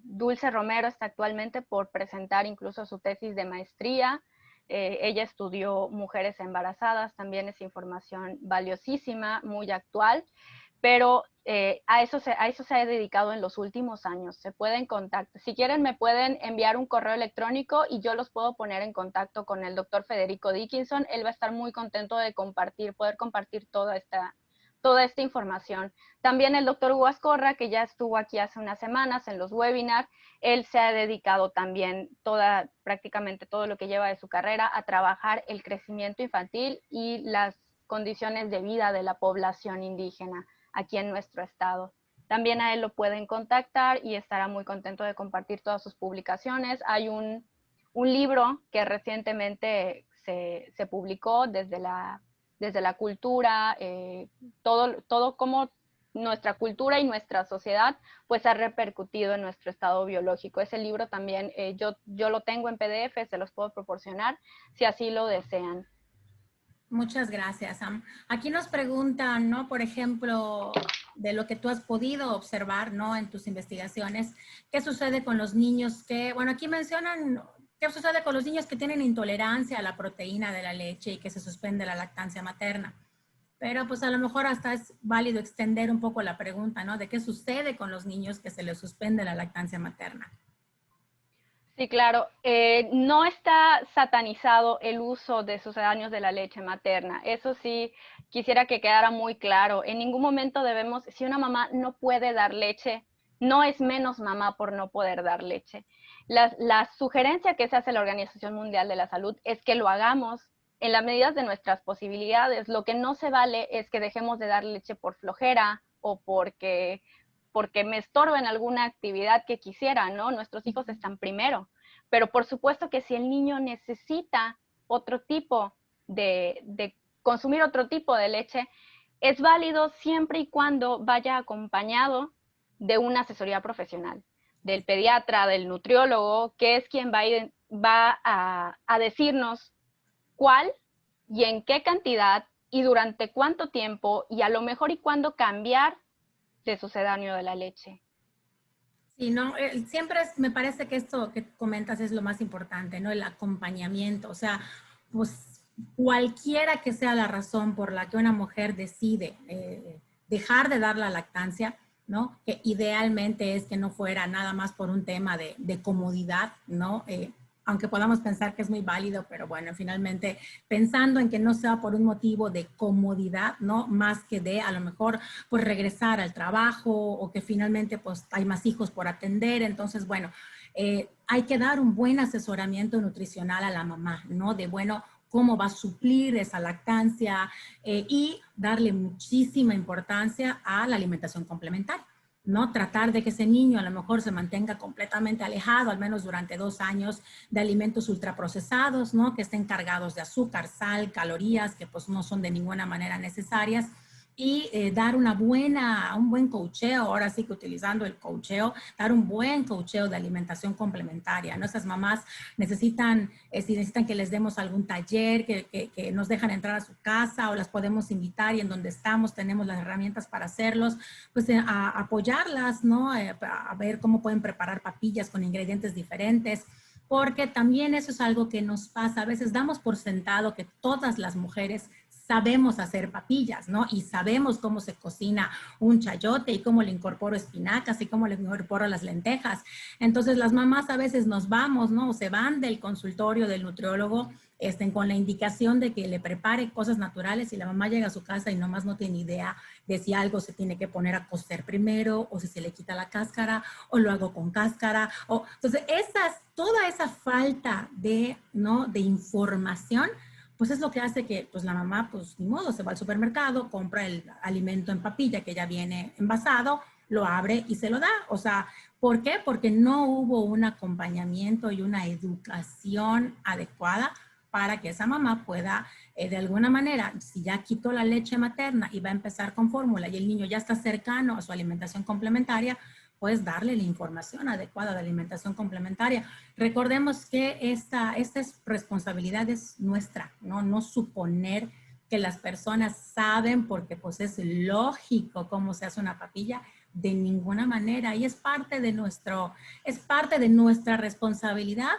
Dulce Romero está actualmente por presentar incluso su tesis de maestría. Ella estudió mujeres embarazadas, también es información valiosísima, muy actual, pero a eso se ha dedicado en los últimos años. Se pueden contactar, si quieren me pueden enviar un correo electrónico y yo los puedo poner en contacto con el doctor Federico Dickinson. Él va a estar muy contento de poder compartir toda esta información. También el doctor Hugo Ascorra, que ya estuvo aquí hace unas semanas en los webinars, él se ha dedicado también prácticamente todo lo que lleva de su carrera a trabajar el crecimiento infantil y las condiciones de vida de la población indígena aquí en nuestro estado. También a él lo pueden contactar y estará muy contento de compartir todas sus publicaciones. Hay un libro que recientemente se publicó desde la cultura, todo como nuestra cultura y nuestra sociedad pues ha repercutido en nuestro estado biológico. Ese libro también yo lo tengo en PDF, se los puedo proporcionar si así lo desean. Muchas gracias, Sam. Aquí nos preguntan, ¿no? Por ejemplo, de lo que tú has podido observar, ¿no? En tus investigaciones, ¿qué sucede con los niños que, bueno, aquí mencionan, ¿qué sucede con los niños que tienen intolerancia a la proteína de la leche y que se suspende la lactancia materna? Pero pues a lo mejor hasta es válido extender un poco la pregunta, ¿no? De qué sucede con los niños que se les suspende la lactancia materna. Sí, claro. No está satanizado el uso de sucedáneos de la leche materna. Eso sí, quisiera que quedara muy claro. En ningún momento si una mamá no puede dar leche, no es menos mamá por no poder dar leche. La sugerencia que se hace la Organización Mundial de la Salud es que lo hagamos en la medida de nuestras posibilidades. Lo que no se vale es que dejemos de dar leche por flojera o porque me estorba en alguna actividad que quisiera, ¿no? Nuestros hijos están primero. Pero por supuesto que si el niño necesita otro tipo de consumir otro tipo de leche, es válido siempre y cuando vaya acompañado de una asesoría profesional, del pediatra, del nutriólogo, que es quien va a decirnos cuál y en qué cantidad y durante cuánto tiempo y a lo mejor y cuándo cambiar de sucedáneo de la leche. Sí, no, siempre me parece que esto que comentas es lo más importante, ¿no? El acompañamiento, o sea, pues cualquiera que sea la razón por la que una mujer decide dejar de dar la lactancia, ¿no? Que idealmente es que no fuera nada más por un tema de comodidad, ¿no? Aunque podamos pensar que es muy válido, pero bueno, finalmente pensando en que no sea por un motivo de comodidad, ¿no? Más que de a lo mejor pues regresar al trabajo o que finalmente pues hay más hijos por atender. Entonces, bueno, hay que dar un buen asesoramiento nutricional a la mamá, ¿no? De bueno, cómo va a suplir esa lactancia y darle muchísima importancia a la alimentación complementaria. ¿No? Tratar de que ese niño a lo mejor se mantenga completamente alejado, al menos durante 2 años, de alimentos ultraprocesados, ¿no? Que estén cargados de azúcar, sal, calorías, que pues no son de ninguna manera necesarias. Y dar un buen coacheo, ahora sí que utilizando el coacheo, dar un buen coacheo de alimentación complementaria, ¿no? Esas mamás necesitan, si necesitan que les demos algún taller, que nos dejan entrar a su casa o las podemos invitar y en donde estamos tenemos las herramientas para hacerlos, pues a apoyarlas, ¿no? A ver cómo pueden preparar papillas con ingredientes diferentes, porque también eso es algo que nos pasa. A veces damos por sentado que todas las mujeres sabemos hacer papillas, ¿no? Y sabemos cómo se cocina un chayote y cómo le incorporo espinacas y cómo le incorporo las lentejas. Entonces las mamás a veces nos vamos, ¿no? O se van del consultorio del nutriólogo con la indicación de que le prepare cosas naturales y la mamá llega a su casa y nomás no tiene idea de si algo se tiene que poner a cocer primero o si se le quita la cáscara o lo hago con cáscara. Entonces, toda esa falta ¿no? de información pues es lo que hace que pues la mamá, pues ni modo, se va al supermercado, compra el alimento en papilla que ya viene envasado, lo abre y se lo da. O sea, ¿por qué? Porque no hubo un acompañamiento y una educación adecuada para que esa mamá pueda, de alguna manera, si ya quitó la leche materna y va a empezar con fórmula y el niño ya está cercano a su alimentación complementaria, pues darle la información adecuada de alimentación complementaria. Recordemos que esta responsabilidad es nuestra, ¿no? No suponer que las personas saben porque pues es lógico cómo se hace una papilla, de ninguna manera. Y es parte de nuestra responsabilidad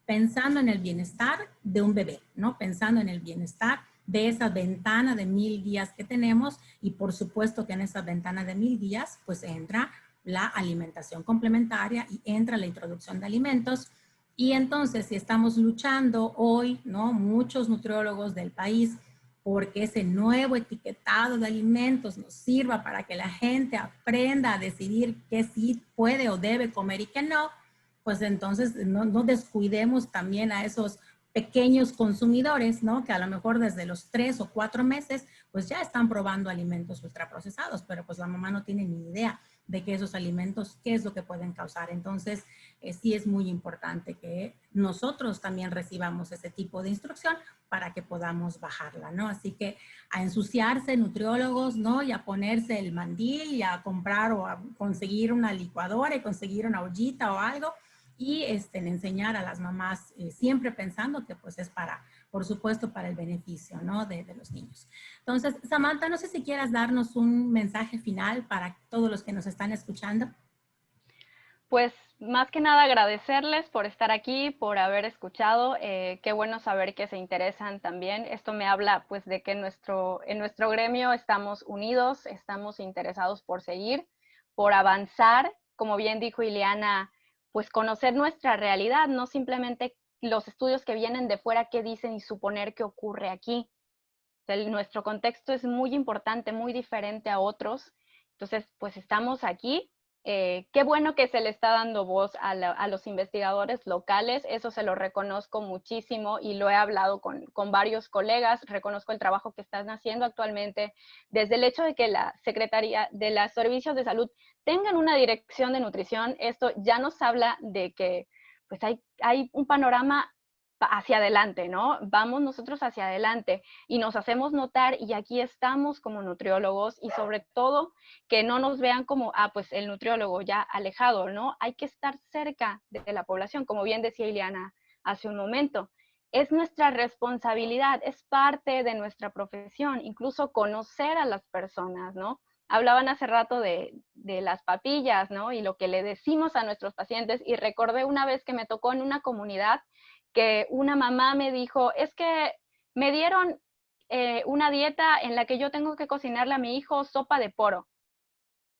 pensando en el bienestar de un bebé, ¿no? Pensando en el bienestar de esa ventana de 1000 días que tenemos y por supuesto que en esa ventana de 1000 días pues entra la alimentación complementaria y entra la introducción de alimentos. Y entonces si estamos luchando hoy, ¿no? Muchos nutriólogos del país porque ese nuevo etiquetado de alimentos nos sirva para que la gente aprenda a decidir qué sí puede o debe comer y qué no, pues entonces no descuidemos también a esos pequeños consumidores, ¿no? Que a lo mejor desde los 3 o 4 meses, pues ya están probando alimentos ultraprocesados, pero pues la mamá no tiene ni idea de que esos alimentos, qué es lo que pueden causar. Entonces, sí es muy importante que nosotros también recibamos ese tipo de instrucción para que podamos bajarla, ¿no? Así que a ensuciarse nutriólogos, ¿no? Y a ponerse el mandil y a comprar o a conseguir una licuadora y conseguir una ollita o algo y enseñar a las mamás siempre pensando que pues es para, por supuesto, para el beneficio, ¿no? De los niños. Entonces, Samantha, no sé si quieras darnos un mensaje final para todos los que nos están escuchando. Pues más que nada agradecerles por estar aquí, por haber escuchado. Qué bueno saber que se interesan también. Esto me habla pues de que en nuestro gremio estamos unidos, estamos interesados por seguir, por avanzar. Como bien dijo Ileana, pues conocer nuestra realidad, no simplemente los estudios que vienen de fuera, qué dicen y suponer qué ocurre aquí. Nuestro contexto es muy importante, muy diferente a otros. Entonces, pues estamos aquí. Qué bueno que se le está dando voz a los investigadores locales, eso se lo reconozco muchísimo y lo he hablado con varios colegas, reconozco el trabajo que están haciendo actualmente, desde el hecho de que la Secretaría de los Servicios de Salud tengan una dirección de nutrición, esto ya nos habla de que pues hay un panorama hacia adelante, ¿no? Vamos nosotros hacia adelante y nos hacemos notar y aquí estamos como nutriólogos y sobre todo que no nos vean como, pues el nutriólogo ya alejado, ¿no? Hay que estar cerca de la población, como bien decía Ileana hace un momento. Es nuestra responsabilidad, es parte de nuestra profesión, incluso conocer a las personas, ¿no? Hablaban hace rato de las papillas, ¿no? Y lo que le decimos a nuestros pacientes y recordé una vez que me tocó en una comunidad que una mamá me dijo, es que me dieron una dieta en la que yo tengo que cocinarle a mi hijo sopa de poro.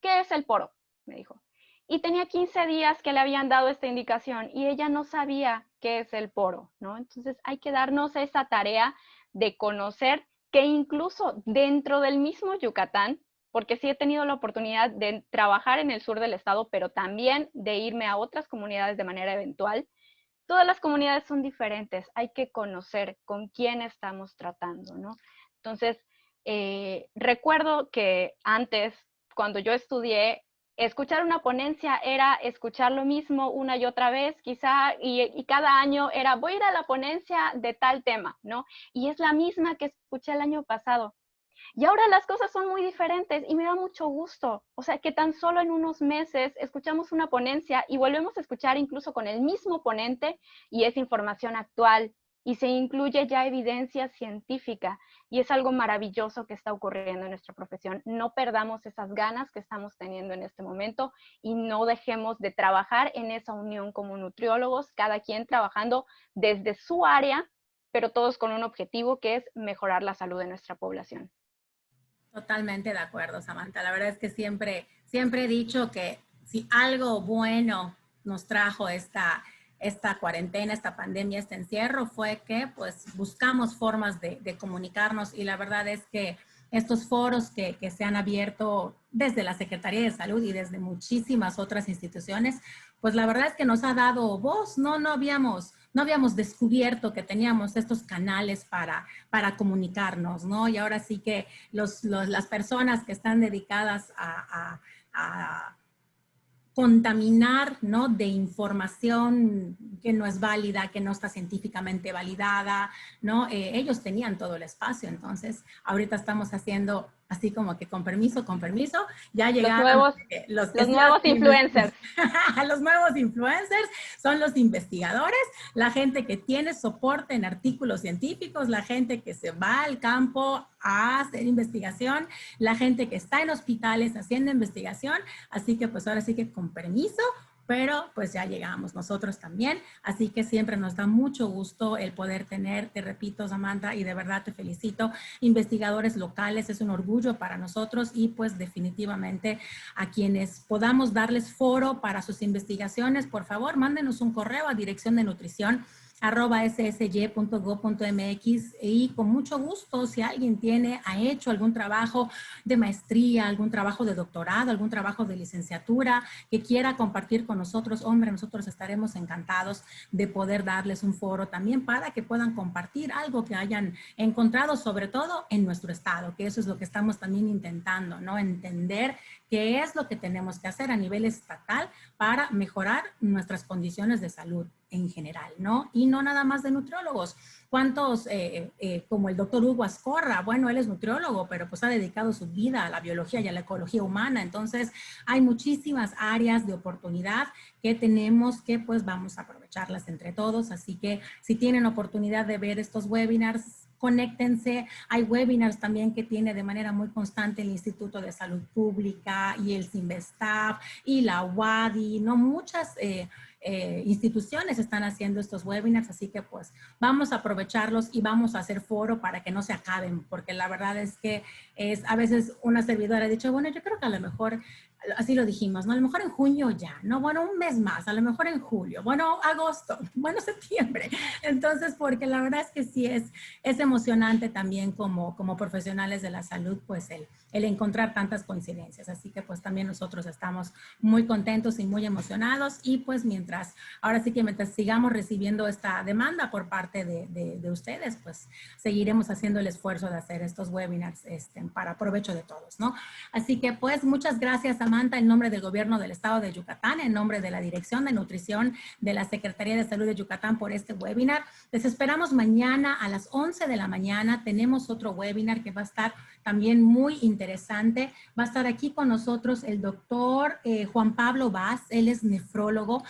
¿Qué es el poro? Me dijo. Y tenía 15 días que le habían dado esta indicación y ella no sabía qué es el poro, ¿no? Entonces hay que darnos esa tarea de conocer que incluso dentro del mismo Yucatán, porque sí he tenido la oportunidad de trabajar en el sur del estado, pero también de irme a otras comunidades de manera eventual, todas las comunidades son diferentes, hay que conocer con quién estamos tratando, ¿no? Entonces, recuerdo que antes, cuando yo estudié, escuchar una ponencia era escuchar lo mismo una y otra vez, quizá, y cada año era, voy a ir a la ponencia de tal tema, ¿no? Y es la misma que escuché el año pasado. Y ahora las cosas son muy diferentes y me da mucho gusto. O sea, que tan solo en unos meses escuchamos una ponencia y volvemos a escuchar incluso con el mismo ponente y es información actual y se incluye ya evidencia científica y es algo maravilloso que está ocurriendo en nuestra profesión. No perdamos esas ganas que estamos teniendo en este momento y no dejemos de trabajar en esa unión como nutriólogos, cada quien trabajando desde su área, pero todos con un objetivo que es mejorar la salud de nuestra población. Totalmente de acuerdo, Samantha. La verdad es que siempre he dicho que si algo bueno nos trajo esta cuarentena, esta pandemia, este encierro, fue que pues buscamos formas de comunicarnos y la verdad es que estos foros que se han abierto desde la Secretaría de Salud y desde muchísimas otras instituciones, pues la verdad es que nos ha dado voz, no habíamos descubierto que teníamos estos canales para comunicarnos, ¿no? Y ahora sí que las personas que están dedicadas a contaminar, ¿no? De información que no es válida, que no está científicamente validada, ¿no? Ellos tenían todo el espacio, entonces ahorita estamos haciendo así como que con permiso, ya llegaron los nuevos influencers. Los nuevos influencers son los investigadores, la gente que tiene soporte en artículos científicos, la gente que se va al campo a hacer investigación, la gente que está en hospitales haciendo investigación, así que pues ahora sí que con permiso, pero pues ya llegamos nosotros también, así que siempre nos da mucho gusto el poder tener, te repito, Samantha, y de verdad te felicito, investigadores locales, es un orgullo para nosotros y pues definitivamente a quienes podamos darles foro para sus investigaciones, por favor, mándenos un correo a dirección de nutrición @ssy.gov.mx y con mucho gusto, si alguien ha hecho algún trabajo de maestría, algún trabajo de doctorado, algún trabajo de licenciatura que quiera compartir con nosotros, hombre, nosotros estaremos encantados de poder darles un foro también para que puedan compartir algo que hayan encontrado, sobre todo en nuestro estado, que eso es lo que estamos también intentando, ¿no? Entender qué es lo que tenemos que hacer a nivel estatal para mejorar nuestras condiciones de salud en general, ¿no? Y no nada más de nutriólogos. ¿Cuántos, como el doctor Hugo Ascorra, bueno, él es nutriólogo, pero pues ha dedicado su vida a la biología y a la ecología humana, entonces hay muchísimas áreas de oportunidad que tenemos que pues vamos a aprovecharlas entre todos, así que si tienen oportunidad de ver estos webinars, conéctense. Hay webinars también que tiene de manera muy constante el Instituto de Salud Pública y el CINVESTAF y la UADI, ¿no? Muchas instituciones están haciendo estos webinars, así que pues vamos a aprovecharlos y vamos a hacer foro para que no se acaben, porque la verdad es que a veces una servidora ha dicho, bueno, yo creo que a lo mejor, así lo dijimos, ¿no? A lo mejor en junio ya, ¿no? Bueno, un mes más, a lo mejor en julio, bueno, agosto, bueno, septiembre. Entonces, porque la verdad es que sí es emocionante también como profesionales de la salud, pues el encontrar tantas coincidencias. Así que pues también nosotros estamos muy contentos y muy emocionados y pues ahora sí que mientras sigamos recibiendo esta demanda por parte de ustedes, pues seguiremos haciendo el esfuerzo de hacer estos webinars para provecho de todos, ¿no? Así que pues muchas gracias, Samantha, en nombre del Gobierno del Estado de Yucatán, en nombre de la Dirección de Nutrición de la Secretaría de Salud de Yucatán por este webinar. Les esperamos mañana a las 11 de la mañana. Tenemos otro webinar que va a estar también muy interesante. Va a estar aquí con nosotros el doctor Juan Pablo Vaz, él es nefrólogo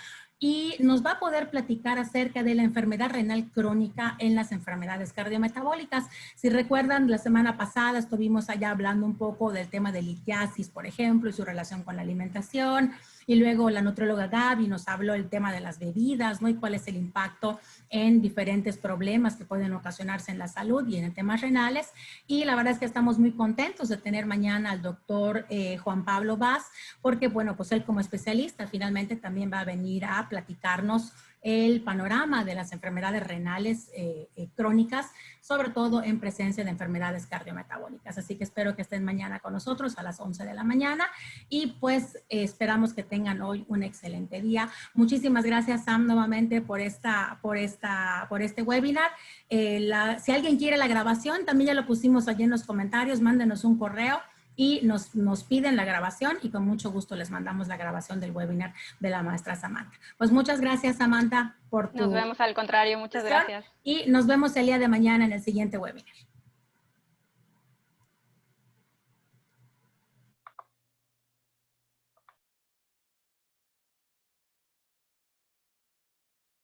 y nos va a poder platicar acerca de la enfermedad renal crónica en las enfermedades cardiometabólicas. Si recuerdan, la semana pasada estuvimos allá hablando un poco del tema de litiasis, por ejemplo, y su relación con la alimentación. Y luego la nutrióloga Gaby nos habló del tema de las bebidas, ¿no? Y cuál es el impacto en diferentes problemas que pueden ocasionarse en la salud y en temas renales. Y la verdad es que estamos muy contentos de tener mañana al doctor Juan Pablo Vaz, porque, bueno, pues él como especialista finalmente también va a venir a platicarnos el panorama de las enfermedades renales crónicas, sobre todo en presencia de enfermedades cardiometabólicas. Así que espero que estén mañana con nosotros a las 11 de la mañana y pues esperamos que tengan hoy un excelente día. Muchísimas gracias, Sam, nuevamente por este webinar. Si alguien quiere la grabación, también ya lo pusimos allí en los comentarios, mándenos un correo y nos piden la grabación y con mucho gusto les mandamos la grabación del webinar de la maestra Samantha. Pues muchas gracias, Samantha, por tu... Nos vemos, al contrario, muchas gracias. Y nos vemos el día de mañana en el siguiente webinar.